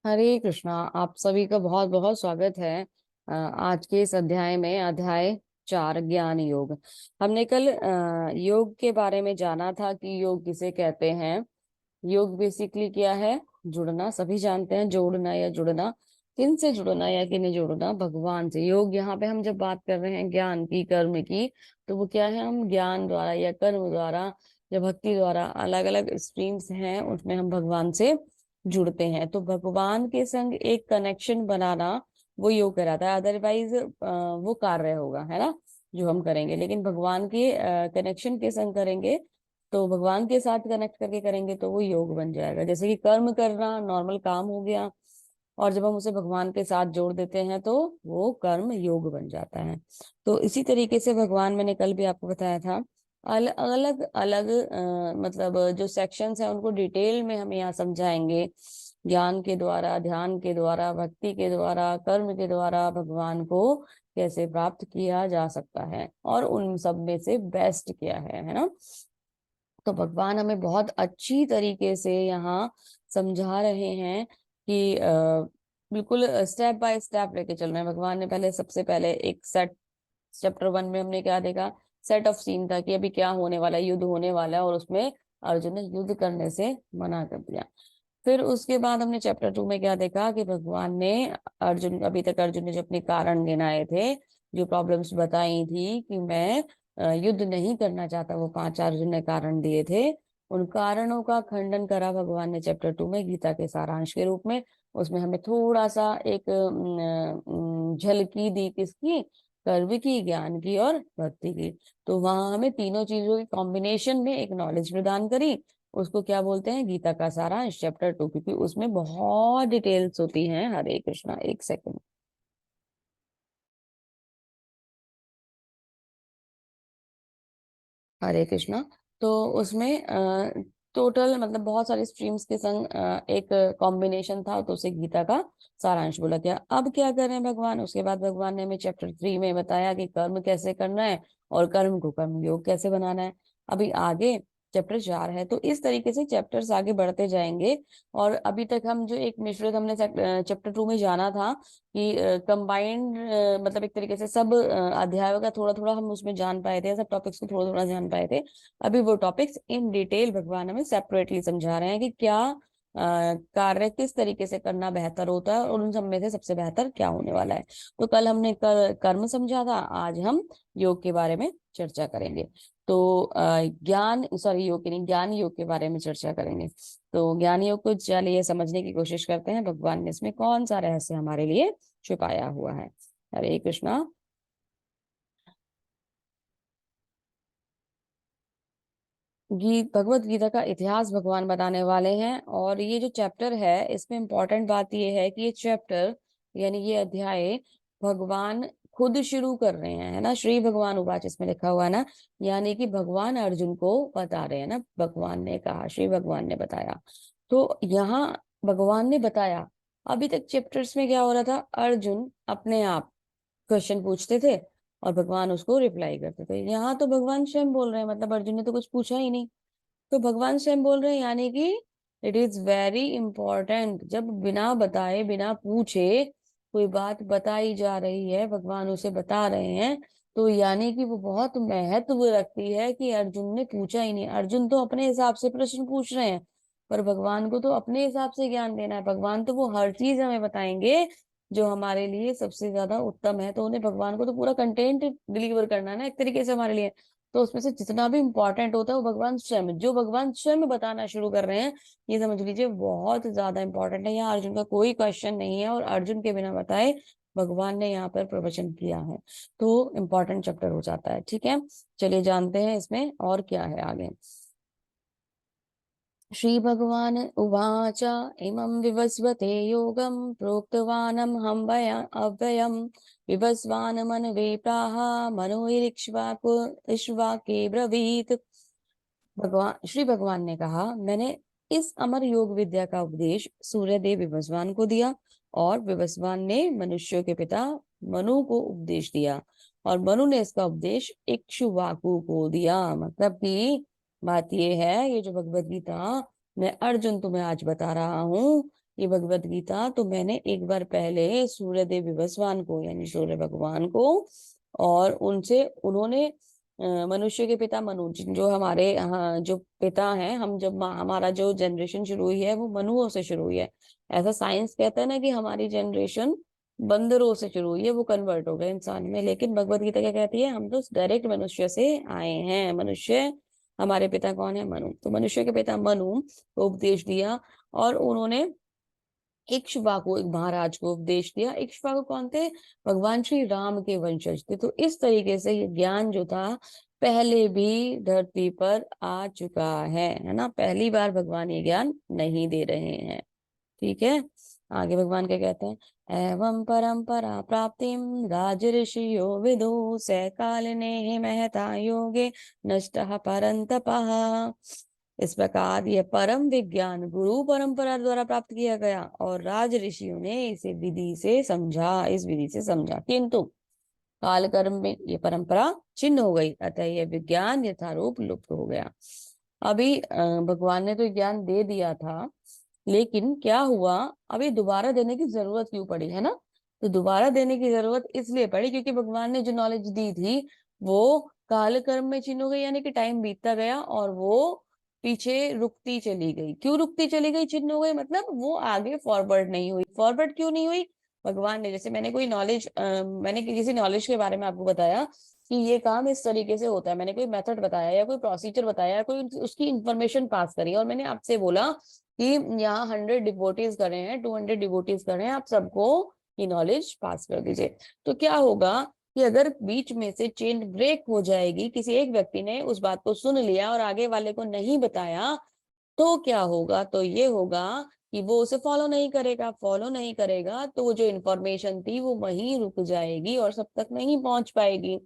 हरे कृष्णा। आप सभी का बहुत बहुत स्वागत है। आज के इस अध्याय में अध्याय 4 ज्ञान योग। हमने कल योग के बारे में जाना था कि योग किसे कहते हैं। योग बेसिकली क्या है? जुड़ना। सभी जानते हैं, जोड़ना या जुड़ना। किन से जुड़ना या किन्हें जोड़ना? भगवान से। योग यहाँ पे हम जब बात कर रहे हैं ज्ञान की, कर्म की, तो वो क्या है? हम ज्ञान द्वारा या कर्म द्वारा या भक्ति द्वारा, अलग अलग स्ट्रीम्स हैं, उसमें हम भगवान से जुड़ते हैं। तो भगवान के संग एक कनेक्शन बनाना वो योग कहलाता है। अदरवाइज वो कार्य होगा, है ना, जो हम करेंगे। लेकिन भगवान के कनेक्शन के संग करेंगे, तो भगवान के साथ कनेक्ट करके करेंगे तो वो योग बन जाएगा। जैसे कि कर्म करना नॉर्मल काम हो गया, और जब हम उसे भगवान के साथ जोड़ देते हैं तो वो कर्म योग बन जाता है। तो इसी तरीके से भगवान, मैंने कल भी आपको बताया था, अलग अलग मतलब जो सेक्शंस हैं उनको डिटेल में हम यहाँ समझाएंगे। ज्ञान के द्वारा, ध्यान के द्वारा, भक्ति के द्वारा, कर्म के द्वारा भगवान को कैसे प्राप्त किया जा सकता है, और उन सब में से बेस्ट क्या है ना। तो भगवान हमें बहुत अच्छी तरीके से यहाँ समझा रहे हैं कि बिल्कुल स्टेप बाय स्टेप लेके चल रहे हैं। भगवान ने पहले, सबसे पहले एक सेट, चैप्टर 1 में हमने क्या देखा? सेट ऑफ सीन था कि अभी क्या होने वाला है, युद्ध होने वाला है, और उसमें अर्जुन ने युद्ध करने से मना कर दिया। फिर उसके बाद हमने चैप्टर 2 में क्या देखा कि भगवान ने, अर्जुन, अभी तक अर्जुन ने जो अपने कारण गिनाए थे, जो प्रॉब्लम्स बताई थी कि मैं युद्ध नहीं करना चाहता, वो 5 अर्जुन ने कारण दिए थे, उन कारणों का खंडन करा भगवान ने चैप्टर 2 में गीता के सारांश के रूप में। उसमें हमें थोड़ा सा एक झलकी दी, किसकी? कर्म की, ज्ञान की और भक्ति की। तो वहां हमें तीनों चीजों के कॉम्बिनेशन में एक नॉलेज प्रदान करी। उसको क्या बोलते हैं? गीता का सारांश चैप्टर 2, क्योंकि उसमें बहुत डिटेल्स होती हैं। हरे कृष्णा, एक सेकंड। हरे कृष्णा। तो उसमें टोटल मतलब बहुत सारे स्ट्रीम्स के संग एक कॉम्बिनेशन था, तो उसे गीता का सारांश बोला गया। अब क्या कर रहे हैं भगवान? उसके बाद भगवान ने हमें चैप्टर 3 में बताया कि कर्म कैसे करना है और कर्म को कर्म योग कैसे बनाना है। अभी आगे चैप्टर 4 है, तो इस तरीके से चैप्टर्स आगे बढ़ते जाएंगे। और अभी तक हम जो एक मिश्रित, हमने चैप्टर 2 में जाना था कि कंबाइंड, मतलब एक तरीके से सब अध्यायों का थोड़ा थोड़ा हम उसमें जान पाए थे, सब टॉपिक्स को थोड़ा थोड़ा जान पाए थे। अभी वो टॉपिक्स इन डिटेल भगवान हमें सेपरेटली समझा रहे हैं कि क्या कार्य किस तरीके से करना बेहतर होता है, और उन सब में से सबसे बेहतर क्या होने वाला है। तो कल हमने कर्म समझा था, आज हम योग के बारे में चर्चा करेंगे। तो ज्ञान, सॉरी, योग की नहीं, ज्ञान योग के बारे में चर्चा करेंगे। तो ज्ञान योग को चलिए समझने की कोशिश करते हैं, भगवान ने इसमें कौन सा रहस्य हमारे लिए छुपाया हुआ है। हरे कृष्णा। भगवत गीता का इतिहास भगवान बताने वाले हैं, और ये जो चैप्टर है इसमें इम्पोर्टेंट बात ये है कि ये चैप्टर, यानी ये अध्याय, भगवान खुद शुरू कर रहे हैं, है ना। श्री भगवान उवाच इसमें लिखा हुआ है ना, यानी कि भगवान अर्जुन को बता रहे हैं ना। भगवान ने कहा, श्री भगवान ने बताया। तो यहाँ भगवान ने बताया। अभी तक चैप्टर्स में क्या हो रहा था? अर्जुन अपने आप क्वेश्चन पूछते थे और भगवान उसको रिप्लाई करते थे। यहाँ तो भगवान स्वयं बोल रहे हैं, मतलब अर्जुन ने तो कुछ पूछा ही नहीं, तो भगवान स्वयं बोल रहे हैं। यानी कि इट इज वेरी इंपॉर्टेंट, जब बिना बताए, बिना पूछे कोई बात बताई जा रही है, भगवान उसे बता रहे हैं, तो यानी कि वो बहुत महत्व रखती है कि अर्जुन ने पूछा ही नहीं। अर्जुन तो अपने हिसाब से प्रश्न पूछ रहे हैं, पर भगवान को तो अपने हिसाब से ज्ञान देना है। भगवान तो वो हर चीज हमें बताएंगे जो हमारे लिए सबसे ज्यादा उत्तम है। तो उन्हें, भगवान को तो पूरा कंटेंट डिलीवर करना है ना, एक तरीके से हमारे लिए। तो उसमें से जितना भी इंपॉर्टेंट होता है वो भगवान स्वयं, जो भगवान स्वयं बताना शुरू कर रहे हैं, ये समझ लीजिए बहुत ज्यादा इंपॉर्टेंट है। यहाँ अर्जुन का कोई क्वेश्चन नहीं है, और अर्जुन के बिना बताए भगवान ने यहाँ पर प्रवचन किया है, तो इम्पोर्टेंट चैप्टर हो जाता है। ठीक है, चलिए जानते हैं इसमें और क्या है आगे। श्री भगवान उवाच इमं विवस्वते योगं प्रोक्तवानम हम अव्ययम विवस्वान मनवे प्राह मनोरिक्ष्वाके ब्रवीत। भगवान, श्री भगवान ने कहा, मैंने इस अमर योग विद्या का उपदेश सूर्य देव विवस्वान को दिया, और विवस्वान ने मनुष्यों के पिता मनु को उपदेश दिया, और मनु ने इसका उपदेश इक्ष्वाकु को दिया। मतलब कि बात ये है, ये जो भगवत गीता मैं अर्जुन तुम्हें आज बता रहा हूँ, ये भगवत गीता तो मैंने एक बार पहले सूर्यदेव विवस्वान को यानी सूर्य भगवान को और उनसे उन्होंने मनुष्य के पिता मनु जो हमारे जो पिता हैं, हम जब हमारा जो जनरेशन शुरू हुई है वो मनुओं से शुरू हुई है। ऐसा साइंस कहता है ना कि हमारी जनरेशन बंदरों से शुरू हुई है, वो कन्वर्ट हो गए इंसान में। लेकिन भगवत गीता क्या कहती है, हम तो डायरेक्ट मनुष्य से आए हैं। मनुष्य हमारे पिता कौन है, मनु। तो मनुष्य के पिता मनु को उपदेश दिया और उन्होंने इक्ष्वाकु एक महाराज को उपदेश दिया। इक्ष्वाकु कौन थे, भगवान श्री राम के वंशज थे। तो इस तरीके से ये ज्ञान जो था पहले भी धरती पर आ चुका है ना। पहली बार भगवान ये ज्ञान नहीं दे रहे हैं। ठीक है, आगे भगवान क्या कहते हैं, एवं परंपरा प्राप्तिम राज ऋषियो विदु स कालिने महता योगे नष्टः परंतपः। इस प्रकार यह परम विज्ञान गुरु परंपरा द्वारा प्राप्त किया गया और राज ऋषियों ने इसे विधि से समझा, इस विधि से समझा, किंतु काल कर्म में ये परंपरा छिन्न हो गई, अतः यह विज्ञान यथारूप लुप्त हो गया। अभी भगवान ने तो ज्ञान दे दिया था, लेकिन क्या हुआ, अभी दोबारा देने की जरूरत क्यों पड़ी, है ना। तो दोबारा देने की जरूरत इसलिए पड़ी क्योंकि भगवान ने जो नॉलेज दी थी वो काल कर्म में छिन्न हो गई, यानी कि टाइम बीतता गया और वो पीछे रुकती चली गई। क्यों रुकती चली गई, छिन्न हो गई, मतलब वो आगे फॉरवर्ड नहीं हुई। फॉरवर्ड क्यों नहीं हुई, भगवान ने जैसे मैंने कोई नॉलेज मैंने किसी नॉलेज के बारे में आपको बताया कि ये काम इस तरीके से होता है, मैंने कोई मेथड बताया या कोई प्रोसीजर बताया या कोई उसकी इंफॉर्मेशन पास करी, और मैंने आपसे बोला कि यहाँ 100 डिवोटीज कर रहे हैं, 200 डिवोटीज कर रहे हैं, आप सबको ये नॉलेज पास कर दीजिए। तो क्या होगा कि अगर बीच में से चेन ब्रेक हो जाएगी, किसी एक व्यक्ति ने उस बात को सुन लिया और आगे वाले को नहीं बताया, तो क्या होगा, तो ये होगा कि वो उसे फॉलो नहीं करेगा। फॉलो नहीं करेगा तो वो जो इन्फॉर्मेशन थी वो वहीं रुक जाएगी और सब तक नहीं पहुंच पाएगी।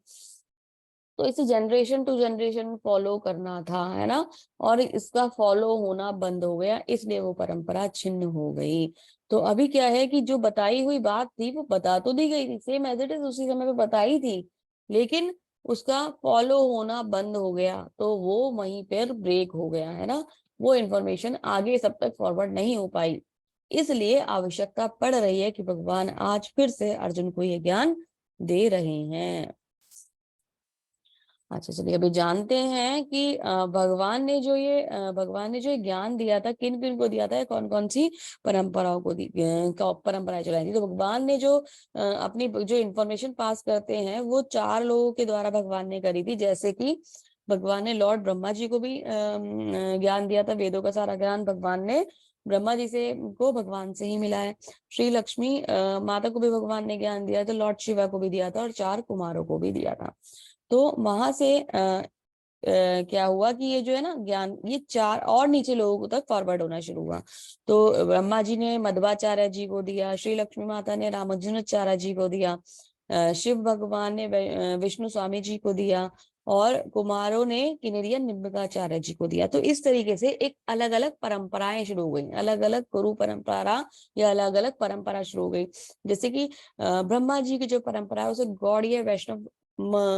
तो इसे जनरेशन टू जनरेशन फॉलो करना था, है ना, और इसका फॉलो होना बंद हो गया, इसलिए वो परंपरा छिन्न हो गई। तो अभी क्या है कि जो बताई हुई बात थी वो बता तो दी गई थी, सेम एज इट इज उसी समय पे बताई थी, लेकिन उसका फॉलो होना बंद हो गया, तो वो वहीं पर ब्रेक हो गया, है ना। वो इन्फॉर्मेशन आगे सब तक फॉरवर्ड नहीं हो पाई, इसलिए आवश्यकता पड़ रही है कि भगवान आज फिर से अर्जुन को ये ज्ञान दे रहे हैं। अच्छा चलिए अभी जानते हैं कि भगवान ने जो ये ज्ञान दिया था, किन किन को दिया था, कौन कौन सी परंपराओं को दी, परंपराएं चलाई थी। तो भगवान ने जो अपनी जो इन्फॉर्मेशन पास करते हैं वो 4 लोगों के द्वारा भगवान ने करी थी। जैसे कि भगवान ने लॉर्ड ब्रह्मा जी को भी ज्ञान दिया था, वेदों का सारा ज्ञान भगवान ने ब्रह्मा जी से को भगवान से ही मिला है। श्री लक्ष्मी माता को भी भगवान ने ज्ञान दिया था, लॉर्ड शिवा को भी दिया था और 4 कुमारों को भी दिया था। तो वहां से क्या हुआ कि ये जो है ना ज्ञान, ये 4 और नीचे लोगों तक फॉरवर्ड होना शुरू हुआ। तो ब्रह्मा जी ने मध्वाचार्य जी को दिया, श्री लक्ष्मी माता ने रामानुजाचार्य जी को दिया, शिव भगवान ने विष्णु स्वामी जी को दिया और कुमारों ने किनेरिया निम्बिकाचार्य जी को दिया। तो इस तरीके से एक अलग अलग परंपराएं शुरू हो गई, अलग अलग गुरु परंपरा या अलग अलग परंपरा शुरू हो गई। जैसे कि ब्रह्मा जी की जो परंपरा है उसे गौड़ीय वैष्णव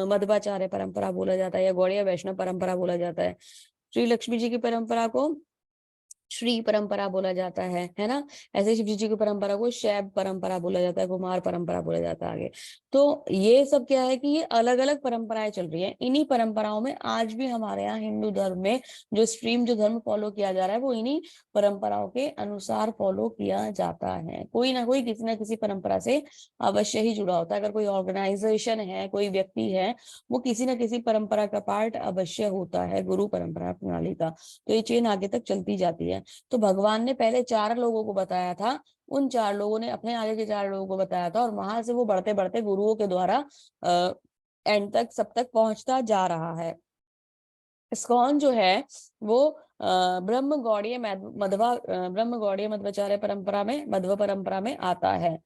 मध्वाचार्य परंपरा बोला जाता है या गौड़ीय वैष्णव परंपरा बोला जाता है। श्री लक्ष्मी जी की परंपरा को श्री परंपरा बोला जाता है ना। ऐसे शिव जी की परंपरा को शैव परंपरा बोला जाता है, कुमार परंपरा बोला जाता है आगे। तो ये सब क्या है कि ये अलग अलग परंपराएं चल रही हैं। इन्हीं परंपराओं में आज भी हमारे यहाँ हिंदू धर्म में जो धर्म फॉलो किया जा रहा है वो इन्हीं परंपराओं के अनुसार फॉलो किया जाता है। कोई ना कोई किसी ना किसी परंपरा से अवश्य ही जुड़ा होता है। अगर कोई ऑर्गेनाइजेशन है, कोई व्यक्ति है, वो किसी ना किसी परंपरा का पार्ट अवश्य होता है, गुरु परंपरा प्रणाली का। तो ये चेन आगे तक चलती जाती है। तो भगवान ने पहले 4 लोगों को बताया था, उन 4 लोगों ने अपने आगे के 4 लोगों को बताया था और वहां से वो बढ़ते बढ़ते गुरुओं के द्वारा एंड तक सब तक पहुंचता जा रहा है। इस्कॉन जो है वो ब्रह्म गौड़ीय मध्वाचार्य परंपरा में, मध्व परंपरा में आता है।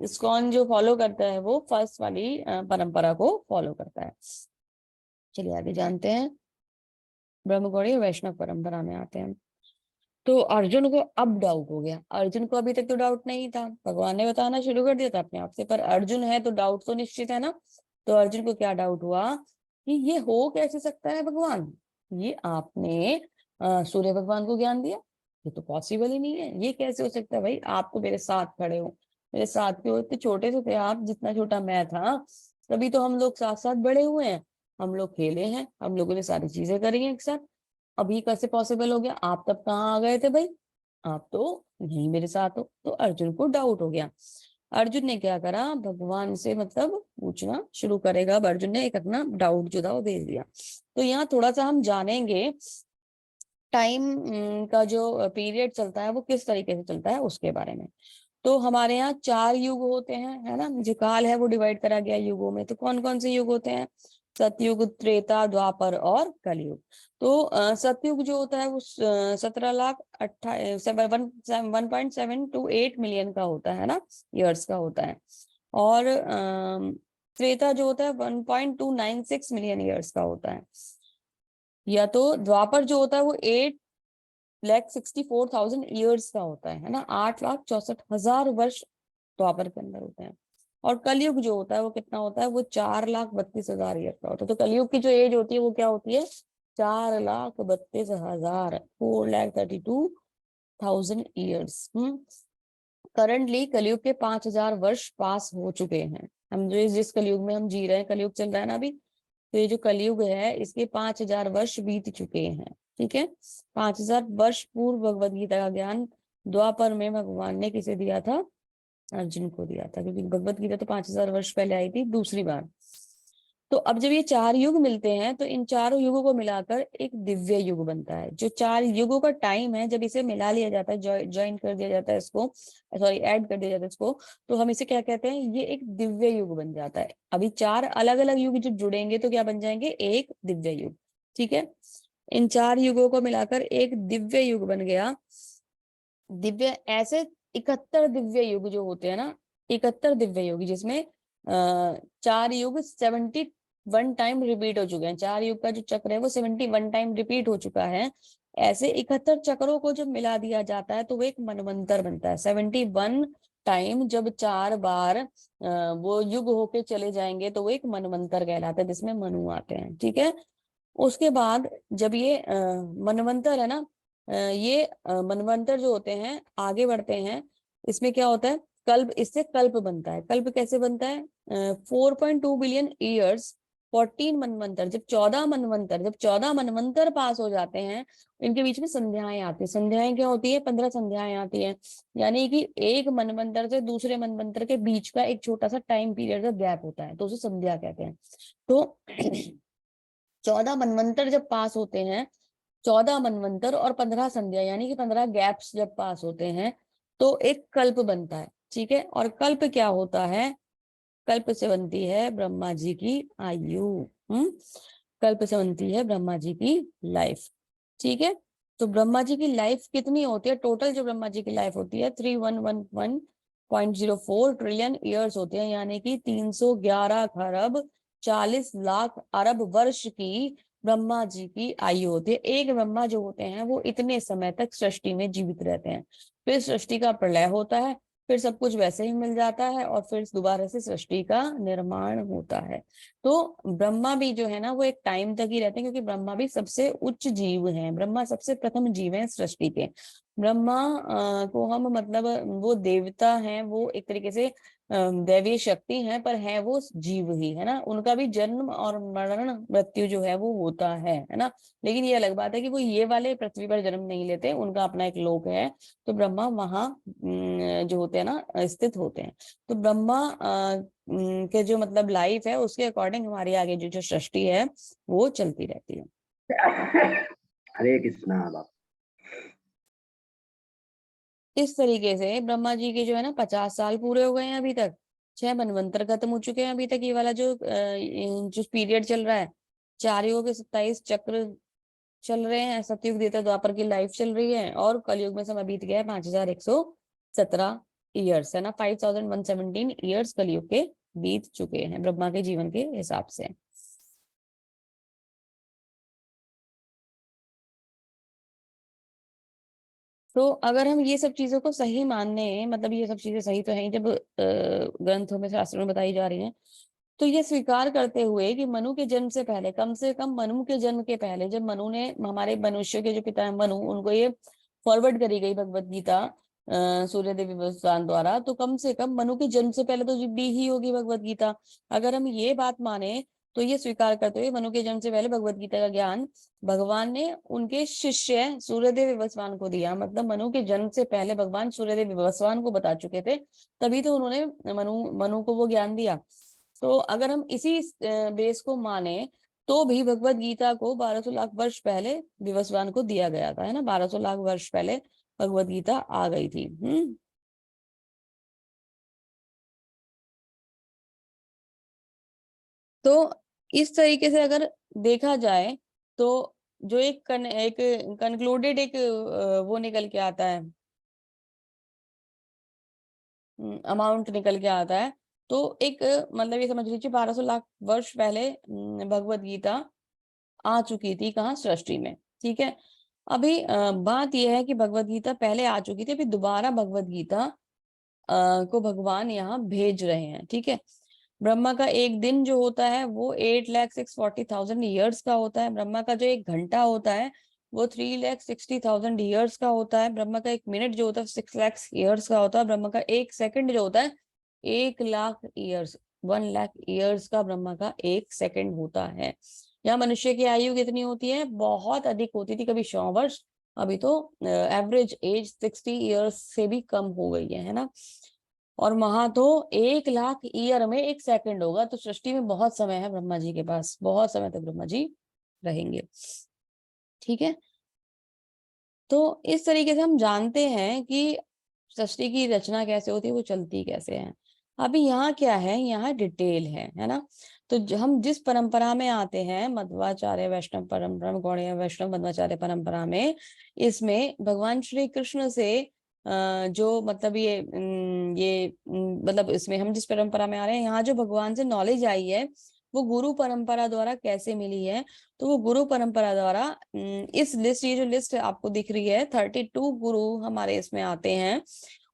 इस्कॉन जो फॉलो करता है वो फर्स्ट वाली परंपरा को फॉलो करता है। चलिए आगे जानते हैं, ब्रह्म गौड़ीय वैष्णव परंपरा में आते हैं। तो अर्जुन को अब डाउट हो गया। अर्जुन को अभी तक तो डाउट नहीं था, भगवान ने बताना शुरू कर दिया था अपने आप से, पर अर्जुन है तो डाउट तो निश्चित है ना। तो अर्जुन को क्या डाउट हुआ कि ये हो कैसे सकता है भगवान, ये आपने सूर्य भगवान को ज्ञान दिया, ये तो पॉसिबल ही नहीं है, ये कैसे हो सकता है भाई, आप तो मेरे साथ खड़े हो, मेरे साथ के हो, इतने छोटे से थे आप, जितना छोटा मैं था, तभी तो हम लोग साथ साथ बड़े हुए हैं, हम लोग खेले हैं, हम लोगों ने सारी चीजें करी हैं एक साथ। अभी कैसे पॉसिबल हो गया, आप तब कहाँ आ गए थे भाई, आप तो यहीं मेरे साथ हो। तो अर्जुन को डाउट हो गया। अर्जुन ने क्या करा, भगवान से मतलब पूछना शुरू करेगा। अब अर्जुन ने एक अपना डाउट जो था वो भेज दिया। तो यहाँ थोड़ा सा हम जानेंगे टाइम का जो पीरियड चलता है वो किस तरीके से चलता है उसके बारे में। तो हमारे यहाँ 4 युग होते हैं, है ना, जो काल है वो डिवाइड करा गया युगों में। तो कौन कौन से युग होते हैं, सतयुग, त्रेता, द्वापर और कलयुग। तो सतयुग जो होता है वो 17,1.728 मिलियन का होता है ना, ईयर्स का होता है। और त्रेता जो होता है 1.296 मिलियन ईयर्स का होता है। या तो द्वापर जो होता है वो 8,64,000 ईयर्स का होता है ना, 8,64,000 वर्ष द्वापर के अंदर होते हैं। और कलयुग जो होता है वो कितना होता है, वो 4,32,000 ईयर का होता है। तो कलयुग की जो एज होती है वो क्या होती है, 4,32,000, 4,32,000 ईयर्स। करंटली कलयुग के 5,000 वर्ष पास हो चुके हैं। हम जो जिस कलयुग में हम जी रहे हैं, कलयुग चल रहा है ना अभी, तो ये जो कलयुग है इसके 5,000 वर्ष बीत चुके हैं। ठीक है, 5,000 वर्ष पूर्व भगवत गीता का ज्ञान द्वापर में भगवान ने किसे दिया था, अर्जुन को दिया था, क्योंकि भगवत गीता तो 5,000 वर्ष पहले आई थी दूसरी बार। तो अब जब ये 4 युग मिलते हैं तो इन चारों युगों को मिलाकर एक दिव्य युग बनता है। जो 4 युगों का टाइम है, जब इसे मिला लिया जाता है, ज्वाइन कर दिया जाता है इसको, सॉरी ऐड कर दिया जाता है इसको, तो हम इसे क्या कहते हैं, ये एक दिव्य युग बन जाता है। अभी 4 अलग अलग युग जब जुड़ेंगे तो क्या बन जाएंगे, एक दिव्य युग। ठीक है, इन 4 युगों को मिलाकर एक दिव्य युग बन गया। दिव्य ऐसे 71 दिव्य युग जो होते हैं ना, 71 दिव्य युग, जिसमें 4 युग 71 टाइम रिपीट हो चुके हैं। 4 युग का जो चक्र है वो 71 टाइम रिपीट हो चुका है। ऐसे 71 चक्रों को जब मिला दिया जाता है तो वो एक मनवंतर बनता है। 71 टाइम जब 4 बार वो युग होके चले जाएंगे तो वो एक मनवंतर कहलाता है, जिसमें मनु आते हैं। ठीक है, उसके बाद जब ये मनवंतर है ना, ये मनवंतर जो होते हैं आगे बढ़ते हैं, इसमें क्या होता है, कल्प, इससे कल्प बनता है। कल्प कैसे बनता है, 4.2 बिलियन ईयर्स, 14 मनवंतर, जब 14 मनवंतर पास हो जाते हैं, इनके बीच में संध्याएं आती है। संध्याएं क्या होती है, 15 संध्याएं आती है। यानी कि एक मनवंतर से दूसरे मनवंतर के बीच का एक छोटा सा टाइम पीरियड का गैप होता है, तो उसे संध्या कहते हैं। तो 14 मनवंतर जब पास होते हैं, 14 मनवंतर और 15 संध्या, यानी कि 15 गैप्स जब पास होते हैं तो एक कल्प बनता है। ठीक है, और कल्प क्या होता है, कल्प से बनती है ब्रह्मा जी की आयु। कल्प से बनती है ब्रह्मा जी की लाइफ। ठीक है, तो ब्रह्मा जी की लाइफ कितनी होती है, टोटल जो ब्रह्मा जी की लाइफ होती है 3111.04 ट्रिलियन ईयर्स होते हैं, यानी कि 311 खरब 40 लाख अरब वर्ष की ब्रह्मा जी की आयु होती है। एक ब्रह्मा जो होते हैं वो इतने समय तक सृष्टि में जीवित रहते हैं, फिर सृष्टि का प्रलय होता है, फिर सब कुछ वैसे ही मिल जाता है और फिर दोबारा से सृष्टि का निर्माण होता है। तो ब्रह्मा भी जो है ना वो एक टाइम तक ही रहते हैं, क्योंकि ब्रह्मा भी सबसे उच्च जीव हैं, ब्रह्मा सबसे प्रथम जीव हैं सृष्टि के। ब्रह्मा को हम मतलब वो देवता हैं, वो एक तरीके से दैवीय शक्ति है, पर है वो जीव ही, है ना। उनका भी जन्म और मरण मृत्यु जो है वो होता है ना। लेकिन ये अलग बात है कि वो ये वाले पृथ्वी पर जन्म नहीं लेते, उनका अपना एक लोक है। तो ब्रह्मा वहां जो होते हैं ना स्थित होते हैं। तो ब्रह्मा के जो मतलब लाइफ है उसके अकॉर्डिंग हमारी आगे जो जो सृष्टि है वो चलती रहती है। हरे कृष्णा बाबा। इस तरीके से ब्रह्मा जी के जो है ना 50 साल पूरे हो गए हैं अभी तक, 6 मनवंतर खत्म हो चुके हैं अभी तक। ये वाला जो पीरियड चल रहा है, 4 युगों के 27 चक्र चल रहे हैं, सतयुग त्रेता द्वापर की लाइफ चल रही है, और कलयुग में समय बीत गया है 5,117 ईयर्स, है ना। 5,117 ईयर्स कलयुग के बीत चुके हैं ब्रह्मा के जीवन के हिसाब से। तो अगर हम ये सब चीजों को सही मानने, मतलब ये सब चीजें सही तो हैं जब ग्रंथों में शास्त्रों में बताई जा रही हैं, तो ये स्वीकार करते हुए कि मनु के जन्म से पहले, कम से कम मनु के जन्म के पहले, जब मनु ने, हमारे मनुष्य के जो पिता है मनु, उनको ये फॉरवर्ड करी गई भगवत गीता सूर्यदेव विवस्वान द्वारा, तो कम से कम मनु के जन्म से पहले तो दी ही होगी भगवत गीता। अगर हम ये बात माने तो ये स्वीकार करते हुए मनु के जन्म से पहले भगवत गीता का ज्ञान भगवान ने उनके शिष्य सूर्यदेव विवस्वान को दिया। मतलब मनु के जन्म से पहले भगवान सूर्यदेव विवस्वान को बता चुके थे, तभी तो उन्होंने मनु को वो ज्ञान दिया। तो अगर हम इसी बेस को माने तो भी भगवत गीता को 1200 लाख वर्ष पहले विवस्वान को दिया गया था, है ना। 1200 लाख वर्ष पहले भगवत गीता आ गई थी। तो इस तरीके से अगर देखा जाए तो जो एक कंक्लूडेड एक वो निकल के आता है, अमाउंट निकल के आता है। तो एक मतलब ये समझ लीजिए 1200 लाख वर्ष पहले भगवत गीता आ चुकी थी, कहाँ, सृष्टि में। ठीक है। अभी बात यह है कि भगवत गीता पहले आ चुकी थी, अभी दोबारा भगवत गीता को भगवान यहाँ भेज रहे हैं। ठीक है। ब्रह्मा का एक दिन जो होता है वो 8,640,000 ईयर्स का होता है। ब्रह्मा का जो एक घंटा होता है वो 3,60,000 ईयर्स का होता है। ब्रह्मा का एक मिनट जो होता है 6 लाख ईयर्स का होता है। ब्रह्मा का एक सेकंड जो होता है 1,00,000 ईयर्स, 1,00,000 ईयर्स का ब्रह्मा का एक सेकंड होता है। यहाँ मनुष्य की आयु कितनी होती है, बहुत अधिक होती थी, कभी 100 वर्ष, अभी तो एवरेज एज 60 ईयर्स से भी कम हो गई है ना। और वहां तो 1,00,000 ईयर में एक सेकंड होगा। तो सृष्टि में बहुत समय है ब्रह्मा जी के पास, बहुत समय तक ब्रह्मा जी रहेंगे। ठीक है। तो इस तरीके से हम जानते हैं कि सृष्टि की रचना कैसे होती है, वो चलती कैसे है। अभी यहाँ क्या है, यहाँ डिटेल है ना। तो हम जिस परंपरा में आते हैं, मध्वाचार्य वैष्णव परंपरा में, गौड़ीय वैष्णव मध्वाचार्य परंपरा में, इसमें भगवान श्री कृष्ण से जो मतलब मतलब इसमें हम जिस परंपरा में आ रहे हैं, यहाँ जो भगवान से नॉलेज आई है वो गुरु परंपरा द्वारा कैसे मिली है। तो वो गुरु परंपरा द्वारा इस लिस्ट, ये जो लिस्ट आपको दिख रही है 32 गुरु हमारे इसमें आते हैं,